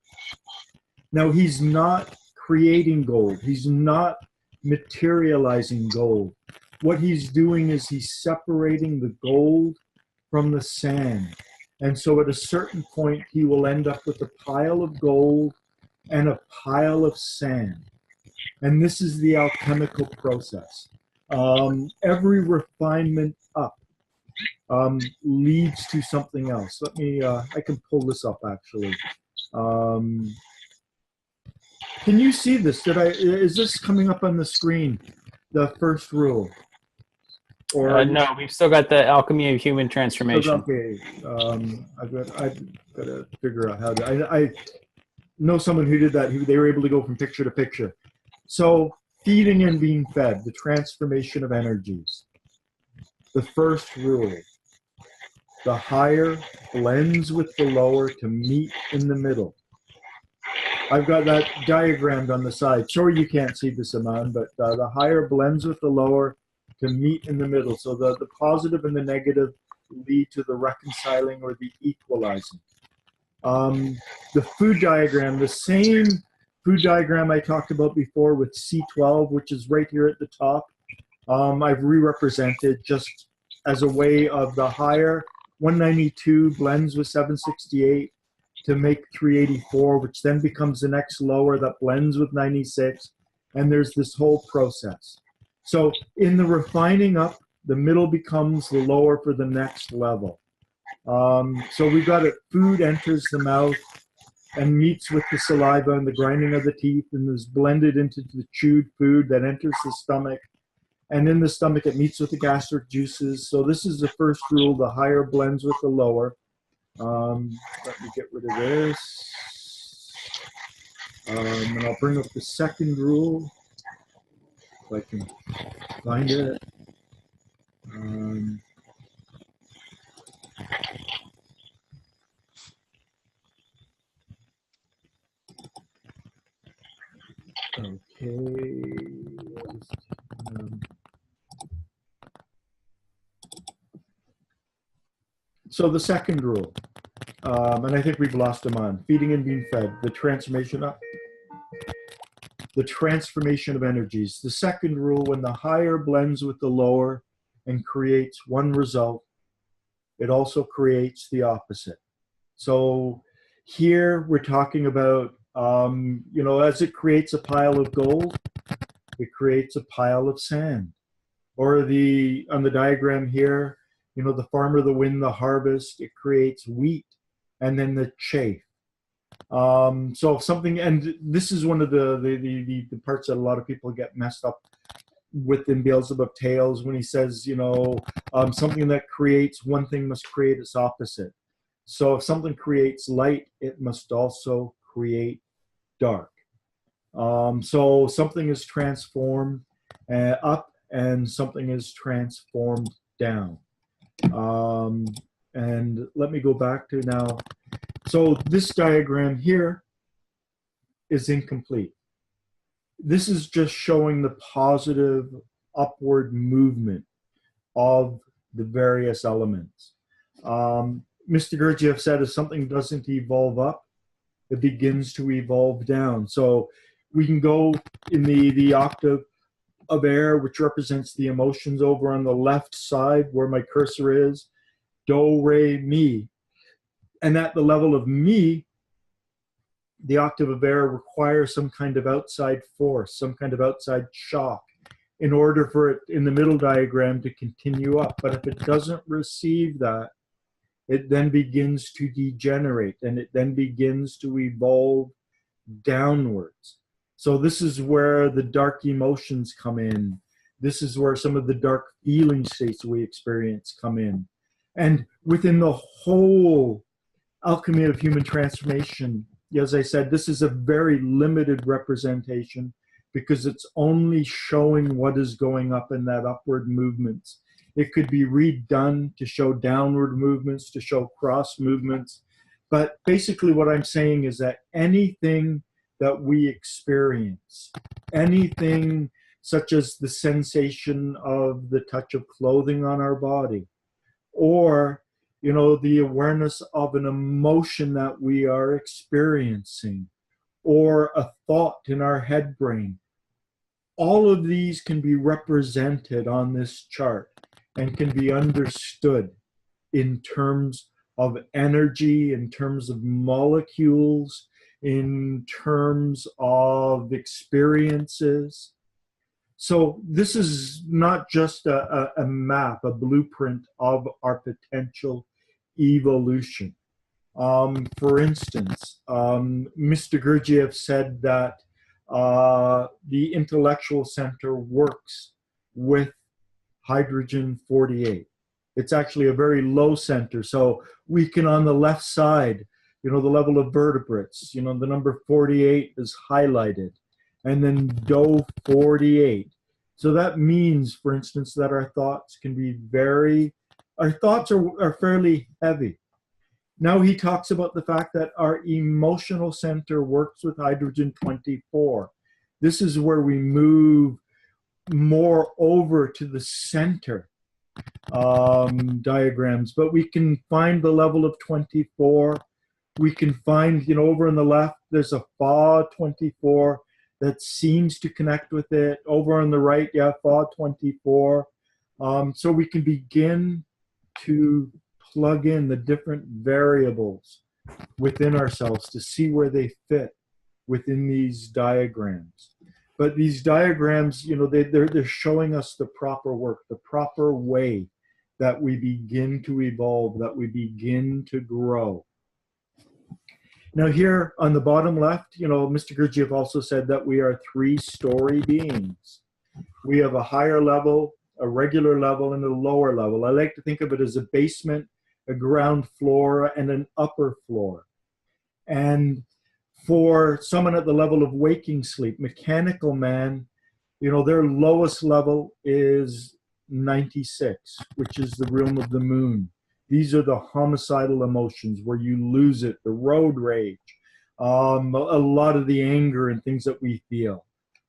Now, he's not creating gold. He's not materializing gold. What he's doing is he's separating the gold from the sand. And so at a certain point, he will end up with a pile of gold and a pile of sand. And this is the alchemical process. Every refinement up leads to something else. Let me, I can pull this up actually. Can you see this? Is this coming up on the screen? The first rule? Or no, we've still got the alchemy of human transformation. Okay, I've got to figure out how to. I know someone who did that. They were able to go from picture to picture. So feeding and being fed, the transformation of energies. The first rule: the higher blends with the lower to meet in the middle. I've got that diagrammed on the side. Sorry you can't see this, Aman, but the higher blends with the lower to meet in the middle. So the positive and the negative lead to the reconciling or the equalizing. The food diagram, the same food diagram I talked about before with C12, which is right here at the top, I've re-represented just as a way of the higher 192 blends with 768 to make 384, which then becomes the next lower that blends with 96. And there's this whole process. So in the refining up, the middle becomes the lower for the next level. So we've got it, food enters the mouth and meets with the saliva and the grinding of the teeth and is blended into the chewed food that enters the stomach. And in the stomach, it meets with the gastric juices. So this is the first rule, the higher blends with the lower. Let me get rid of this. And I'll bring up the second rule, if I can find it. Okay. So the second rule, and I think we've lost him on, feeding and being fed, the transformation of energies. The second rule, when the higher blends with the lower and creates one result, it also creates the opposite. So here we're talking about, as it creates a pile of gold, it creates a pile of sand. Or on the diagram here, the farmer, the wind, the harvest, it creates wheat and then the chaff. So something, and this is one of the parts that a lot of people get messed up with in Beelzebub Tales when he says, something that creates one thing must create its opposite. So if something creates light, it must also create dark. So something is transformed up and something is transformed down. And let me go back to now. So this diagram here is incomplete. This is just showing the positive upward movement of the various elements. Mr. Gurdjieff said if something doesn't evolve up, it begins to evolve down. So we can go in the octave of air, which represents the emotions over on the left side where my cursor is, do, re, mi. And at the level of mi, the octave of air requires some kind of outside force, some kind of outside shock in order for it in the middle diagram to continue up. But if it doesn't receive that, it then begins to degenerate and it then begins to evolve downwards. So this is where the dark emotions come in. This is where some of the dark feeling states we experience come in. And within the whole alchemy of human transformation, as I said, this is a very limited representation because it's only showing what is going up in that upward movements. It could be redone to show downward movements, to show cross movements. But basically what I'm saying is that anything that we experience, anything such as the sensation of the touch of clothing on our body, or the awareness of an emotion that we are experiencing, or a thought in our head brain, all of these can be represented on this chart and can be understood in terms of energy, in terms of molecules, in terms of experiences. So this is not just a map, a blueprint of our potential evolution. For instance, Mr. Gurdjieff said that the intellectual center works with hydrogen-48. It's actually a very low center. So we can, on the left side, the level of vertebrates, the number 48 is highlighted, and then DO 48. So that means, for instance, that our thoughts can be our thoughts are fairly heavy. Now he talks about the fact that our emotional center works with hydrogen 24. This is where we move more over to the center diagrams, but we can find the level of 24. We can find, over on the left, there's a Fa 24 that seems to connect with it. Over on the right, yeah, Fa 24. So we can begin to plug in the different variables within ourselves to see where they fit within these diagrams. But these diagrams, they're showing us the proper work, the proper way that we begin to evolve, that we begin to grow. Now here on the bottom left, Mr. Gurdjieff also said that we are 3-story beings. We have a higher level, a regular level, and a lower level. I like to think of it as a basement, a ground floor, and an upper floor. And for someone at the level of waking sleep, mechanical man, their lowest level is 96, which is the realm of the moon. These are the homicidal emotions where you lose it, the road rage, a lot of the anger and things that we feel.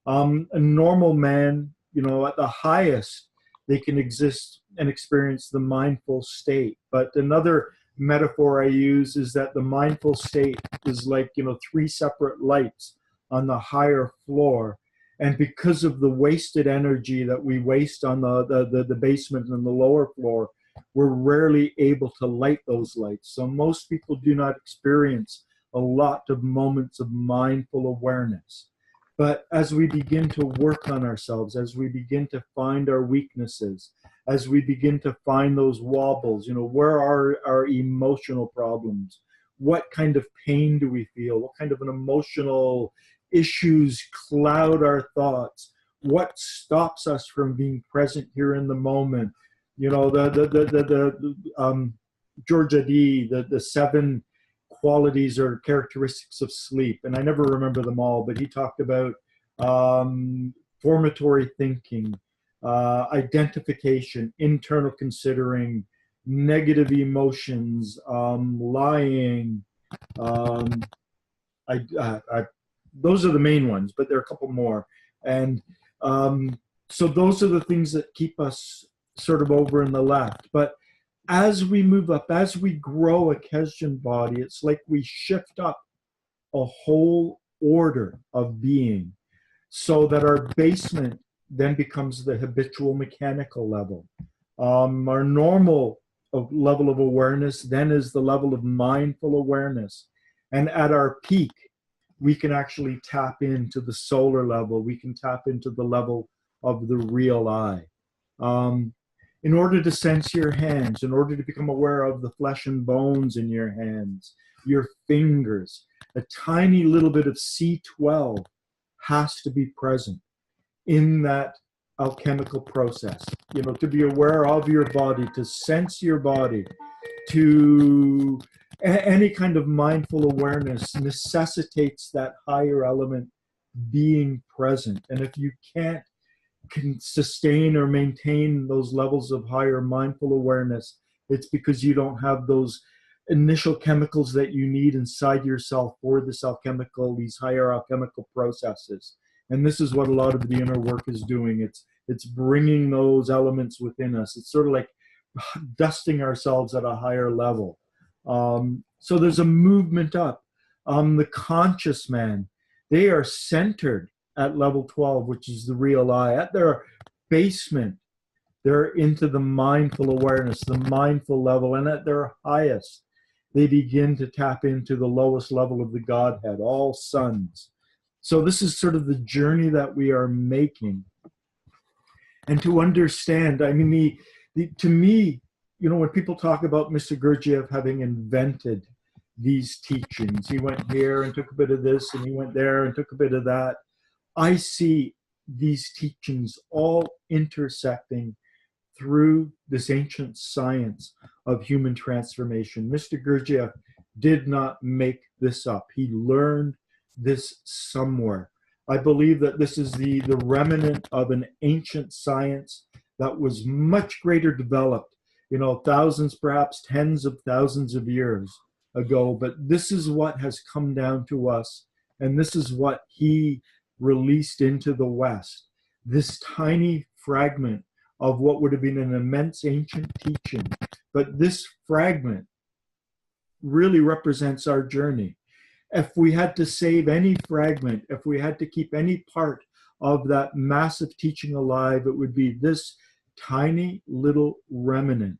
A normal man, at the highest, they can exist and experience the mindful state. But another metaphor I use is that the mindful state is like, 3 separate lights on the higher floor. And because of the wasted energy that we waste on the basement and the lower floor, we're rarely able to light those lights. So most people do not experience a lot of moments of mindful awareness. But as we begin to work on ourselves, as we begin to find our weaknesses, as we begin to find those wobbles, where are our emotional problems? What kind of pain do we feel? What kind of an emotional issues cloud our thoughts? What stops us from being present here in the moment? George Adi, the 7 qualities or characteristics of sleep, and I never remember them all, but he talked about formatory thinking, identification, internal considering, negative emotions, lying. Those are the main ones, but there are a couple more. And so those are the things that keep us sort of over in the left. But as we move up, as we grow a Keshan body, it's like we shift up a whole order of being so that our basement then becomes the habitual mechanical level. Our normal level of awareness then is the level of mindful awareness. And at our peak, we can actually tap into the solar level. We can tap into the level of the real I. In order to sense your hands, in order to become aware of the flesh and bones in your hands, your fingers, a tiny little bit of C12 has to be present in that alchemical process. To be aware of your body, to sense your body, to any kind of mindful awareness necessitates that higher element being present. And if you can sustain or maintain those levels of higher mindful awareness, it's because you don't have those initial chemicals that you need inside yourself for this alchemical, these higher alchemical processes. And this is what a lot of the inner work is doing. It's bringing those elements within us. It's sort of like dusting ourselves at a higher level. So there's a movement up. The conscious man, they are centered at level 12, which is the real I. At their basement, they're into the mindful awareness, the mindful level. And at their highest, they begin to tap into the lowest level of the Godhead, all sons. So this is sort of the journey that we are making. And to understand, I mean, to me, when people talk about Mr. Gurdjieff having invented these teachings, he went here and took a bit of this, and he went there and took a bit of that. I see these teachings all intersecting through this ancient science of human transformation. Mr. Gurdjieff did not make this up. He learned this somewhere. I believe that this is the remnant of an ancient science that was much greater developed, thousands, perhaps tens of thousands of years ago. But this is what has come down to us, and this is what he released into the West. this tiny fragment of what would have been an immense ancient teaching. But this fragment really represents our journey. If we had to save any fragment, if we had to keep any part of that massive teaching alive, it would be this tiny little remnant.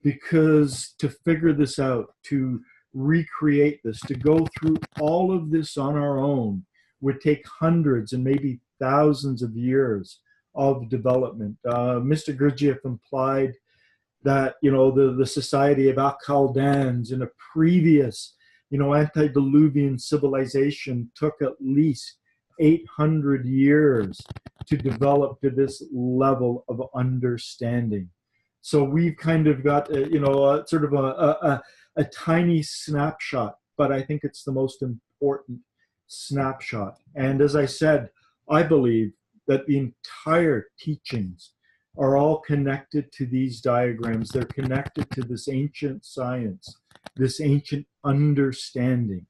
Because to figure this out, to recreate this, to go through all of this on our own would take hundreds and maybe thousands of years of development. Mr. Gurdjieff implied that, you know, the society of Al-Khaldans in a previous, you know, antediluvian civilization took at least 800 years to develop to this level of understanding. So we've kind of got, you know, sort of a tiny snapshot, but I think it's the most important snapshot. And as I said, I believe that the entire teachings are all connected to these diagrams. They're connected to this ancient science, this ancient understanding.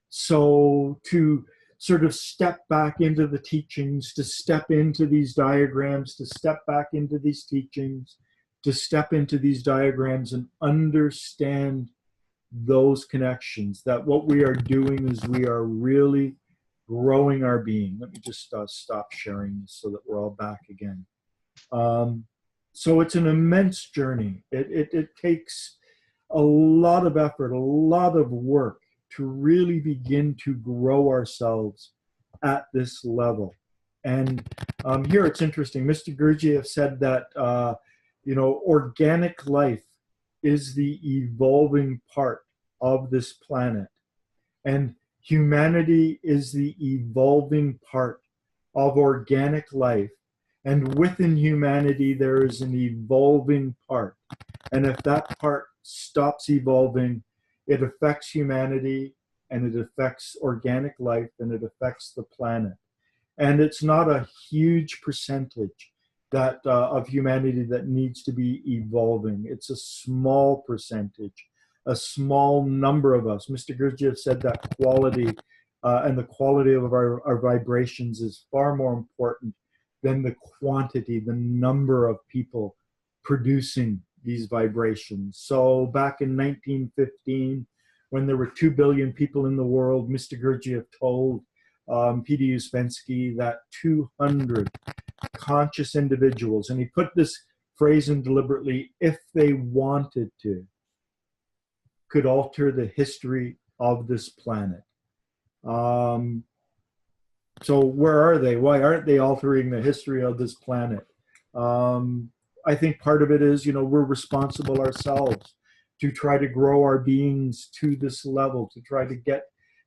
So to sort of step back into the teachings, to step into these diagrams, to step back into these teachings, to step into these diagrams and understand those connections, that what we are doing is we are really growing our being. Let me just stop sharing this so that we're all back again. So it's an immense journey. It takes a lot of effort, a lot of work to really begin to grow ourselves at this level. And here it's interesting. Mr. Gurdjieff said that, you know, organic life is the evolving part of this planet. And humanity is the evolving part of organic life. And within humanity, there is an evolving part. And if that part stops evolving, it affects humanity, and it affects organic life, and it affects the planet. And it's not a huge percentage that of humanity that needs to be evolving. It's a small percentage, a small number of us. Mr. Gurdjieff said that quality and the quality of our vibrations is far more important than the quantity, the number of people producing these vibrations. So back in 1915, when there were 2 billion people in the world, Mr. Gurdjieff told P.D. Uspensky that 200 conscious individuals, and he put this phrase in deliberately, if they wanted to, could alter the history of this planet. So where are they? Why aren't they altering the history of this planet? I think part of it is, you know, we're responsible ourselves to try to grow our beings to this level, to try to get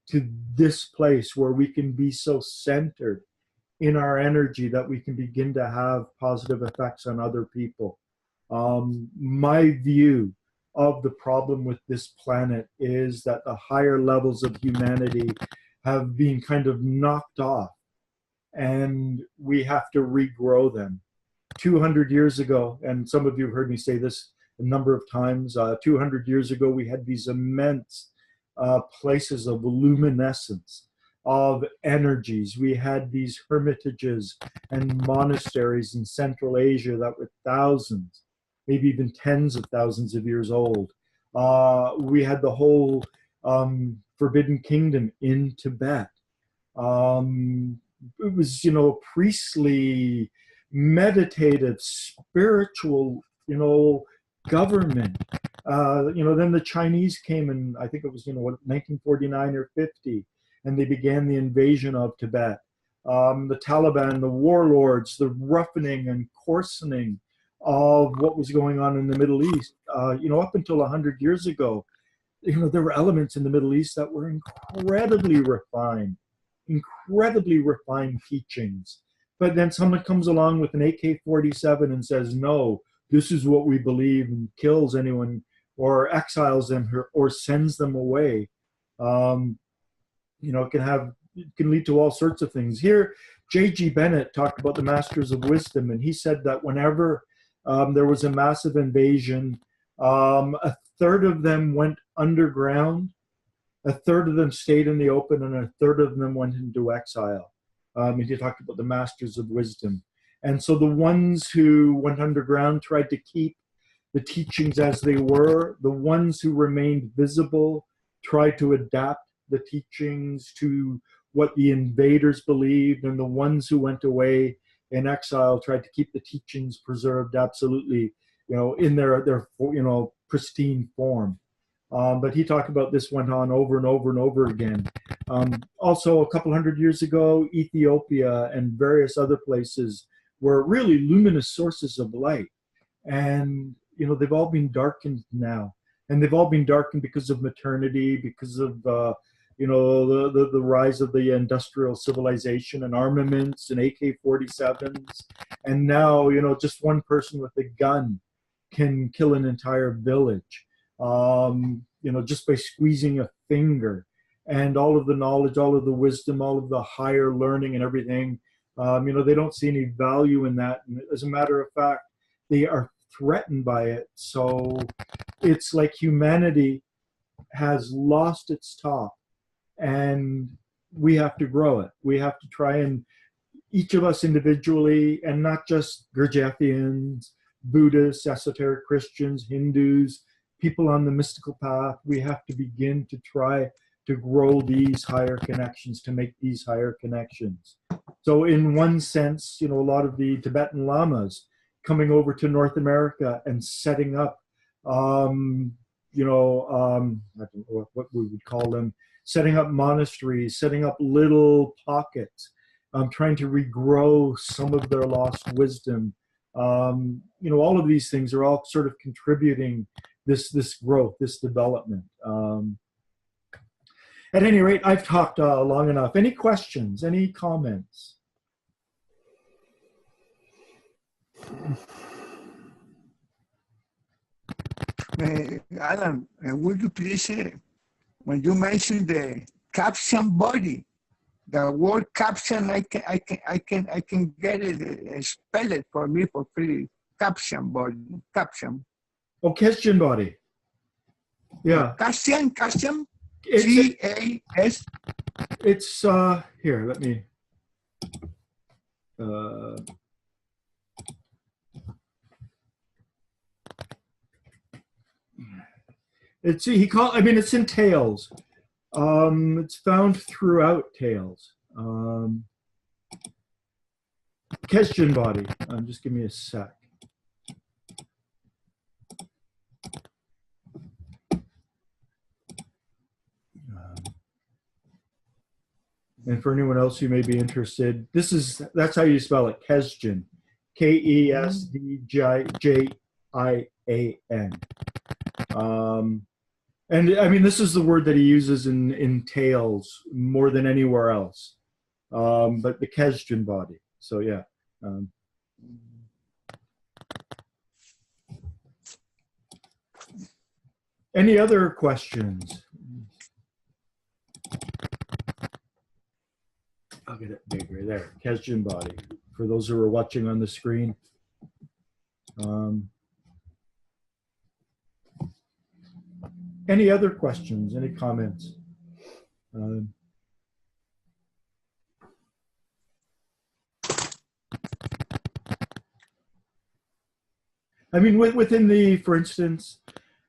to this place where we can be so centered in our energy that we can begin to have positive effects on other people. My view of the problem with this planet is that the higher levels of humanity have been kind of knocked off, and we have to regrow them. 200 years ago, and some of you have heard me say this a number of times, 200 years ago we had these immense places of luminescence, of energies. We had these hermitages and monasteries in Central Asia that were thousands, maybe even tens of thousands of years old. We had the whole Forbidden Kingdom in Tibet. It was, you know, priestly, meditative, spiritual, you know, government. You know, then the Chinese came in, I think it was, you know, 1949 or 50, and they began the invasion of Tibet. The Taliban, the warlords, the roughening and coarsening of what was going on in the Middle East. You know, up until 100 years ago, you know, there were elements in the Middle East that were incredibly refined teachings. But then someone comes along with an AK-47 and says, no, this is what we believe, and kills anyone or exiles them or sends them away. You know, it can lead to all sorts of things. Here, J.G. Bennett talked about the Masters of Wisdom, and he said that whenever there was a massive invasion, a third of them went underground, a third of them stayed in the open, and a third of them went into exile. And he talked about the Masters of Wisdom. And so the ones who went underground tried to keep the teachings as they were. The ones who remained visible tried to adapt the teachings to what the invaders believed, and the ones who went away in exile tried to keep the teachings preserved absolutely, in their pristine form. But he talked about this went on over and over and over again. Also, a couple hundred years ago, Ethiopia and various other places were really luminous sources of light. And, they've all been darkened now. And they've all been darkened because of maternity, because of, the rise of the industrial civilization and armaments and AK-47s. And now, just one person with a gun can kill an entire village. Just by squeezing a finger, and all of the knowledge, all of the wisdom, all of the higher learning and everything, they don't see any value in that. And as a matter of fact, they are threatened by it. So it's like humanity has lost its top, and we have to grow it. We have to try, and each of us individually, and not just Gurdjieffians, Buddhists, esoteric Christians, Hindus, people on the mystical path, we have to begin to try to grow these higher connections, to make these higher connections. So in one sense, a lot of the Tibetan lamas coming over to North America and setting up, I don't know what we would call them, setting up monasteries, setting up little pockets, trying to regrow some of their lost wisdom. All of these things are all sort of contributing this growth, this development. At any rate, I've talked long enough. Any questions? Any comments? Alan, would you please say, when you mentioned the caption body, the word caption, I can get it, spell it for me for free. Caption body, caption. Oh, Keshin body. Yeah. Caption, It's G-A-S. It's here. Let me. It's it's in Tales. It's found throughout Tales. Keshin body. Just give me a sec. And for anyone else who may be interested, that's how you spell it, Kesjin, Kesdjian. And this is the word that he uses in Tales more than anywhere else. But the Kesjin body. So yeah. Any other questions? I'll get it bigger there. Kesjin body. For those who are watching on the screen. Any other questions? Any comments? Within the, for instance,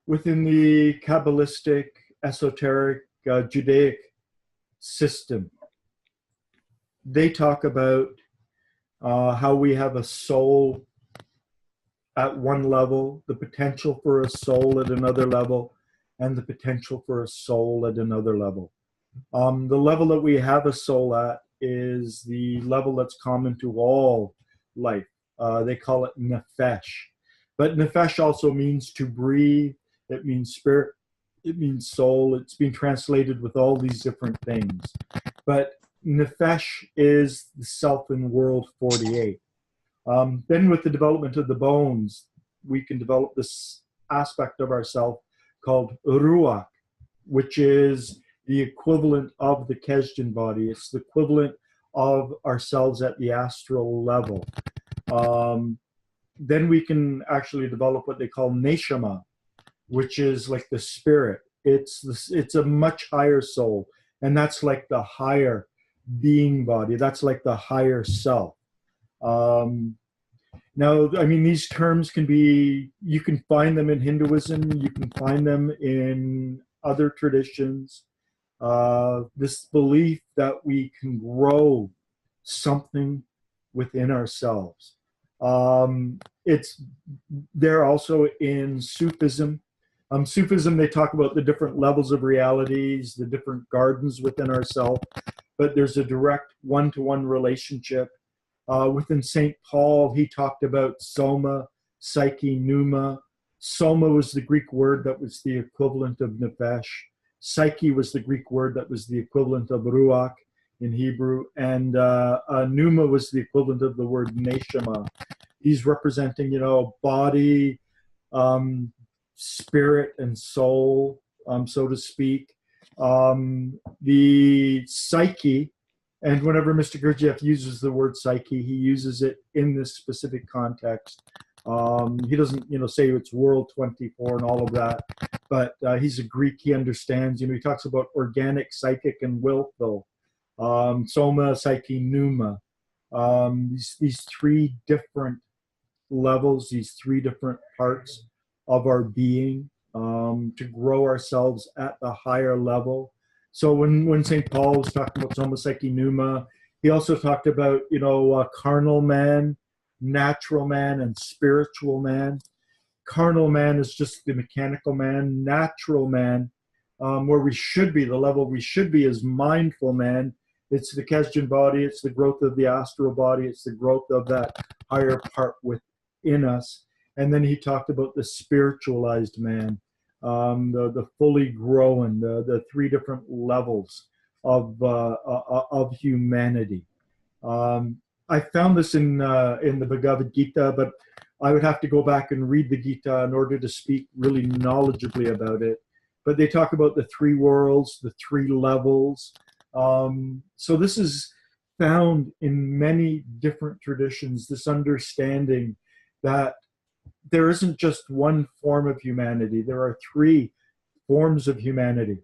within the Kabbalistic, esoteric, Judaic system, they talk about how we have a soul at one level, the potential for a soul at another level, and the potential for a soul at another level. The level that we have a soul at is the level that's common to all life. They call it nefesh. But nefesh also means to breathe. It means spirit. It means soul. It's been translated with all these different things. But nefesh is the self in world 48. Then with the development of the bones, we can develop this aspect of ourself called ruach, which is the equivalent of the Kesjin body. It's the equivalent of ourselves at the astral level. Then we can actually develop what they call neshama, which is like the spirit. It's a much higher soul, and that's like the higher being body. That's like the higher self. Now, I mean, these terms can be, you can find them in Hinduism, you can find them in other traditions. This belief that we can grow something within ourselves. It's there also in Sufism. Sufism, they talk about the different levels of realities, the different gardens within ourselves, but there's a direct one-to-one relationship. Within St. Paul, he talked about soma, psyche, pneuma. Soma was the Greek word that was the equivalent of nefesh. Psyche was the Greek word that was the equivalent of ruach in Hebrew. And pneuma was the equivalent of the word neshama. These representing, body, spirit, and soul, so to speak. The psyche, and whenever Mr. Gurdjieff uses the word psyche, he uses it in this specific context. He doesn't, say it's World 24 and all of that, but he's a Greek. He understands. He talks about organic, psychic, and willful. Soma, psyche, pneuma. These three different levels, these three different parts of our being, to grow ourselves at the higher level. So when St. Paul was talking about soma, psyche, pneuma, he also talked about, carnal man, natural man, and spiritual man. Carnal man is just the mechanical man. Natural man, where we should be, the level we should be, is mindful man. It's the Kesjan body, it's the growth of the astral body, it's the growth of that higher part within us. And then he talked about the spiritualized man, the fully grown, the three different levels of humanity. I found this in the Bhagavad Gita, but I would have to go back and read the Gita in order to speak really knowledgeably about it. But they talk about the three worlds, the three levels. So this is found in many different traditions, this understanding that there isn't just one form of humanity. There are three forms of humanity.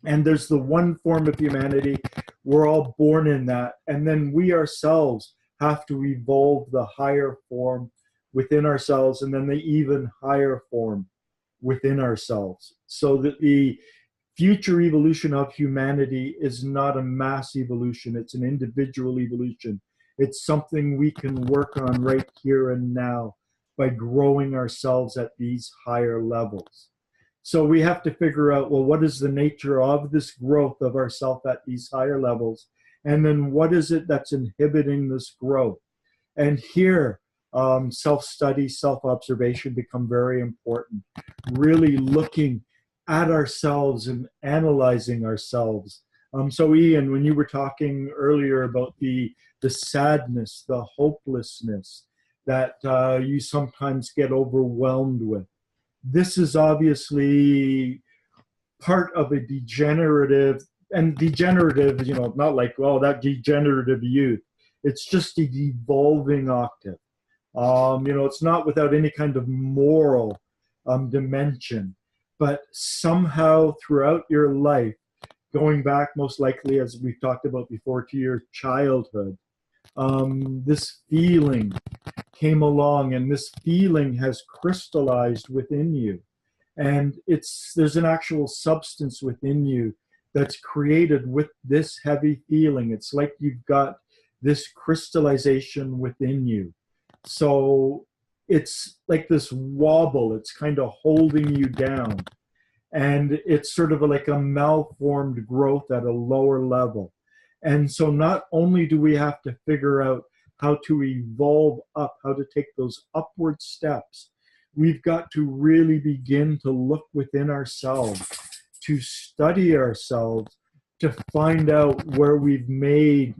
And there's the one form of humanity. We're all born in that. And then we ourselves have to evolve the higher form within ourselves, and then the even higher form within ourselves. So that the future evolution of humanity is not a mass evolution. It's an individual evolution. It's something we can work on right here and now by growing ourselves at these higher levels. So we have to figure out, well, what is the nature of this growth of ourself at these higher levels? And then what is it that's inhibiting this growth? And here, self-study, self-observation become very important. Really looking at ourselves and analyzing ourselves. So Ian, when you were talking earlier about the sadness, the hopelessness that you sometimes get overwhelmed with, this is obviously part of a degenerative, not like, oh, that degenerative youth. It's just a devolving octave. It's not without any kind of moral dimension, but somehow throughout your life, going back most likely, as we've talked about before, to your childhood, this feeling came along, and this feeling has crystallized within you. And there's an actual substance within you that's created with this heavy feeling. It's like you've got this crystallization within you. So it's like this wobble, it's kind of holding you down. And it's sort of like a malformed growth at a lower level. And so not only do we have to figure out how to evolve up, how to take those upward steps, we've got to really begin to look within ourselves, to study ourselves, to find out where we've made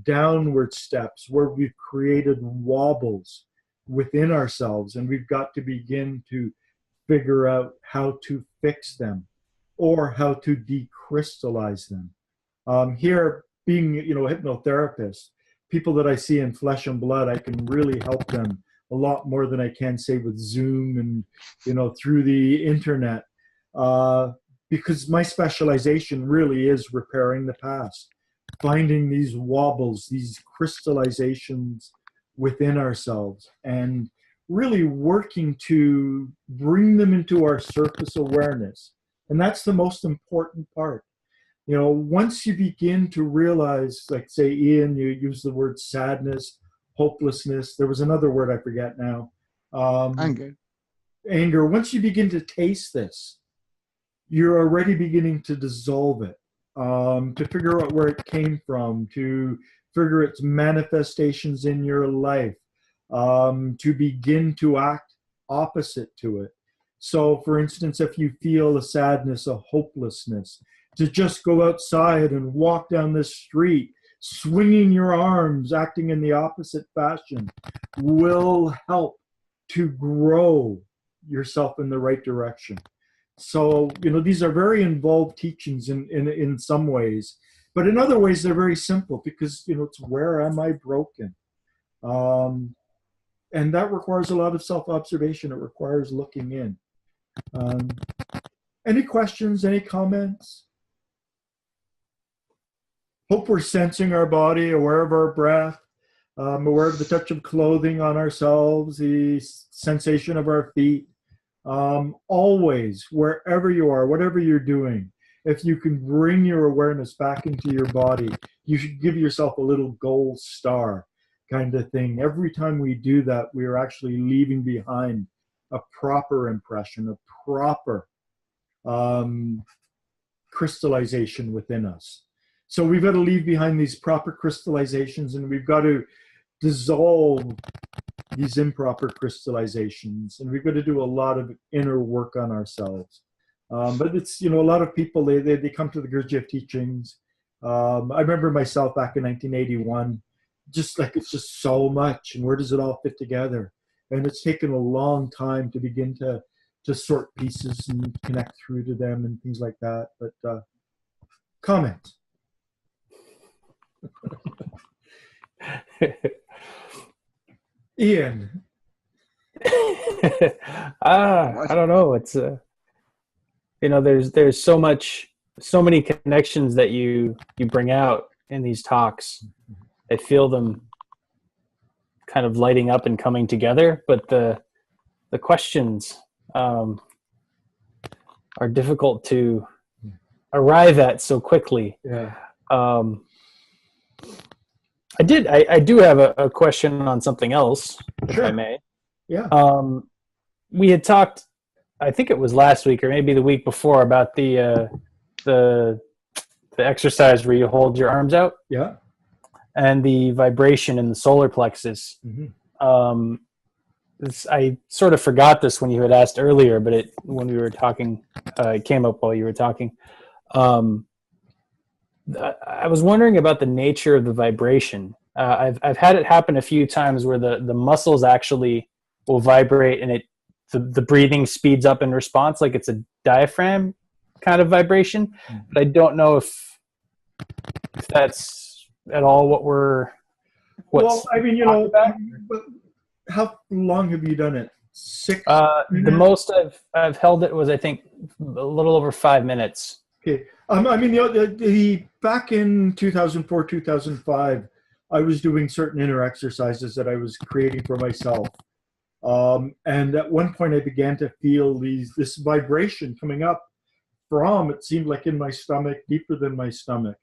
downward steps, where we've created wobbles within ourselves, and we've got to begin to figure out how to fix them or how to decrystallize them. Here, being a hypnotherapist, people that I see in flesh and blood, I can really help them a lot more than I can say with Zoom and through the internet, because my specialization really is repairing the past, finding these wobbles, these crystallizations within ourselves and really working to bring them into our surface awareness. And that's the most important part. You know, once you begin to realize, like say, Ian, you use the word sadness, hopelessness. There was another word I forget now. Anger. Once you begin to taste this, you're already beginning to dissolve it, to figure out where it came from, to figure its manifestations in your life, to begin to act opposite to it. So, for instance, if you feel a sadness, a hopelessness, to just go outside and walk down the street, swinging your arms, acting in the opposite fashion, will help to grow yourself in the right direction. So, you know, these are very involved teachings in some ways, but in other ways, they're very simple because, you know, it's where am I broken? And that requires a lot of self-observation. It requires looking in. Any questions, any comments? Hope we're sensing our body, aware of our breath, aware of the touch of clothing on ourselves, the sensation of our feet. Always, wherever you are, whatever you're doing, if you can bring your awareness back into your body, you should give yourself a little gold star kind of thing. Every time we do that, we are actually leaving behind a proper impression, a proper crystallization within us. So we've got to leave behind these proper crystallizations, and we've got to dissolve these improper crystallizations, and we've got to do a lot of inner work on ourselves. But it's, you know, a lot of people, they come to the Gurdjieff teachings. I remember myself back in 1981, just like, it's just so much, and where does it all fit together? And it's taken a long time to begin to sort pieces and connect through to them and things like that. But comment. Ian. I don't know. It's you know, there's so many connections that you bring out in these talks. I feel them kind of lighting up and coming together, but the questions are difficult to arrive at so quickly. Yeah. I do have a question on something else, if Sure. I may. Yeah. We had talked, I think it was last week or maybe the week before, about the exercise where you hold your arms out. Yeah. And the vibration in the solar plexus. Mm-hmm. I sort of forgot this when you had asked earlier, but when we were talking, it came up while you were talking. I was wondering about the nature of the vibration. I've had it happen a few times where the muscles actually will vibrate, and the breathing speeds up in response, like it's a diaphragm kind of vibration. But I don't know if that's at all well, I mean, you know, how long have you done it? 6 minutes? The most I've held it was, I think, a little over 5 minutes. Okay. I mean, the back in 2004, 2005, I was doing certain inner exercises that I was creating for myself. And at one point I began to feel this vibration coming up from, it seemed like in my stomach, deeper than my stomach.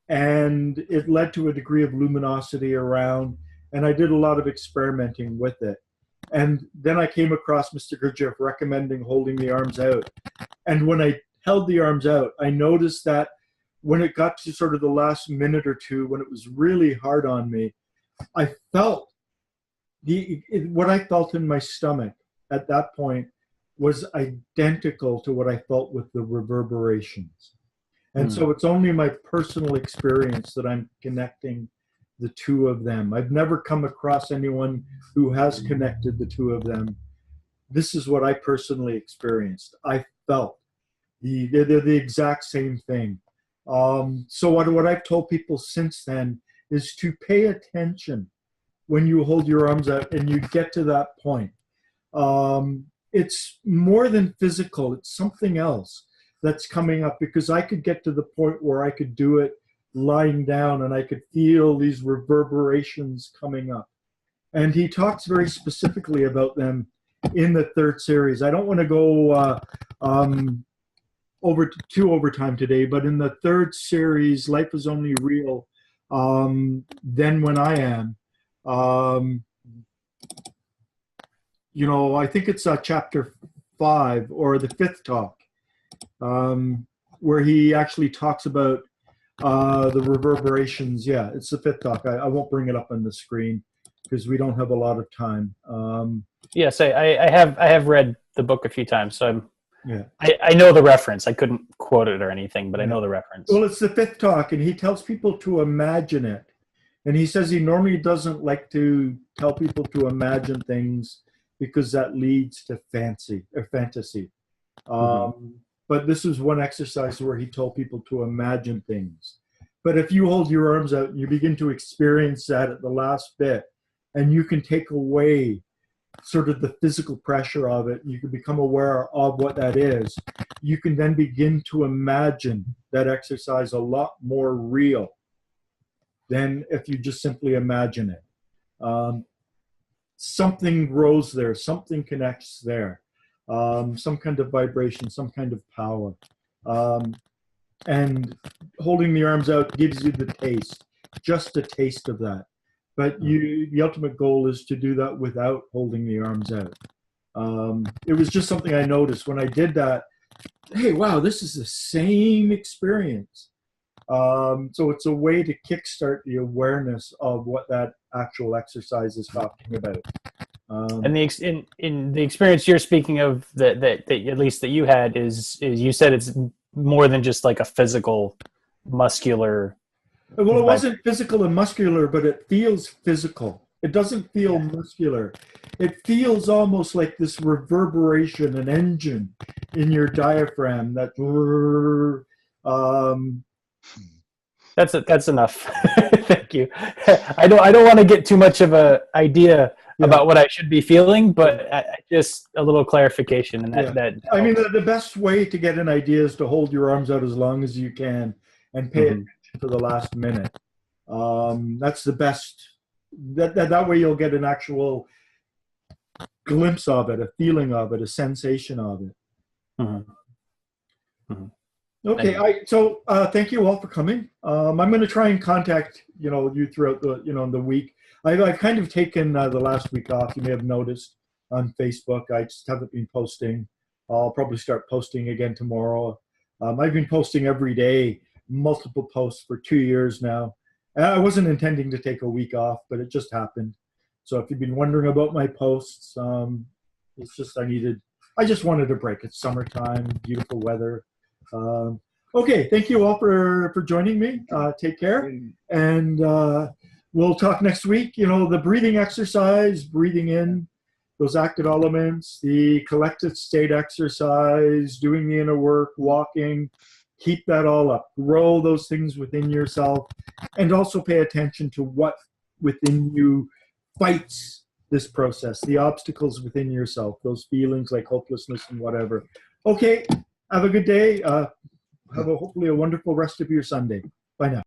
And it led to a degree of luminosity around, and I did a lot of experimenting with it. And then I came across Mr. Gurdjieff recommending holding the arms out. And when I held the arms out, I noticed that when it got to sort of the last minute or two, when it was really hard on me, I felt what I felt in my stomach at that point was identical to what I felt with the reverberations. And so it's only my personal experience that I'm connecting the two of them. I've never come across anyone who has connected the two of them. This is what I personally experienced. I felt they're the exact same thing. So what I've told people since then is to pay attention when you hold your arms out and you get to that point. It's more than physical. It's something else that's coming up, because I could get to the point where I could do it lying down and I could feel these reverberations coming up. And he talks very specifically about them in the third series. I don't want to go over to overtime today, but in the third series, Life is Only Real, Then When I Am, you know, I think it's chapter 5 or the 5th talk, where he actually talks about the reverberations. Yeah, it's the 5th talk. I won't bring it up on the screen because we don't have a lot of time. Yes, I have read the book a few times, so yeah. I know the reference. I couldn't quote it or anything, but I know the reference. Well, it's the 5th talk, and he tells people to imagine it. And he says he normally doesn't like to tell people to imagine things because that leads to fantasy. But this is one exercise where he told people to imagine things. But if you hold your arms out and you begin to experience that at the last bit, and you can take away sort of the physical pressure of it, and you can become aware of what that is, you can then begin to imagine that exercise a lot more real than if you just simply imagine it. Something grows there, something connects there, some kind of vibration, some kind of power. And holding the arms out gives you the taste, just a taste of that. But the ultimate goal is to do that without holding the arms out. It was just something I noticed when I did that. Hey, wow, this is the same experience. So it's a way to kickstart the awareness of what that actual exercise is talking about. And in the experience you're speaking of, that at least that you had, is you said it's more than just like a physical, muscular. Well, it wasn't physical and muscular, but it feels physical. It doesn't feel muscular. It feels almost like this reverberation, an engine in your diaphragm that. That's enough. Thank you. I don't want to get too much of an idea about what I should be feeling, but just a little clarification. And that I mean, the best way to get an idea is to hold your arms out as long as you can and pay attention to the last minute. That's the best. That way you'll get an actual glimpse of it, a feeling of it, a sensation of it. Okay, so thank you all for coming. I'm going to try and contact you throughout the week. I've kind of taken the last week off. You may have noticed on Facebook. I just haven't been posting. I'll probably start posting again tomorrow. I've been posting every day, multiple posts for 2 years now. I wasn't intending to take a week off, but it just happened. So if you've been wondering about my posts, it's just I just wanted a break. It's summertime, beautiful weather. Okay, thank you all for joining me. Take care, and we'll talk next week. The breathing exercise, breathing in those active elements, the collective state exercise, doing the inner work, walking, keep that all up. Grow those things within yourself, and also pay attention to what within you fights this process, the obstacles within yourself, those feelings like hopelessness and whatever. Okay, have a good day. Have hopefully a wonderful rest of your Sunday. Bye now.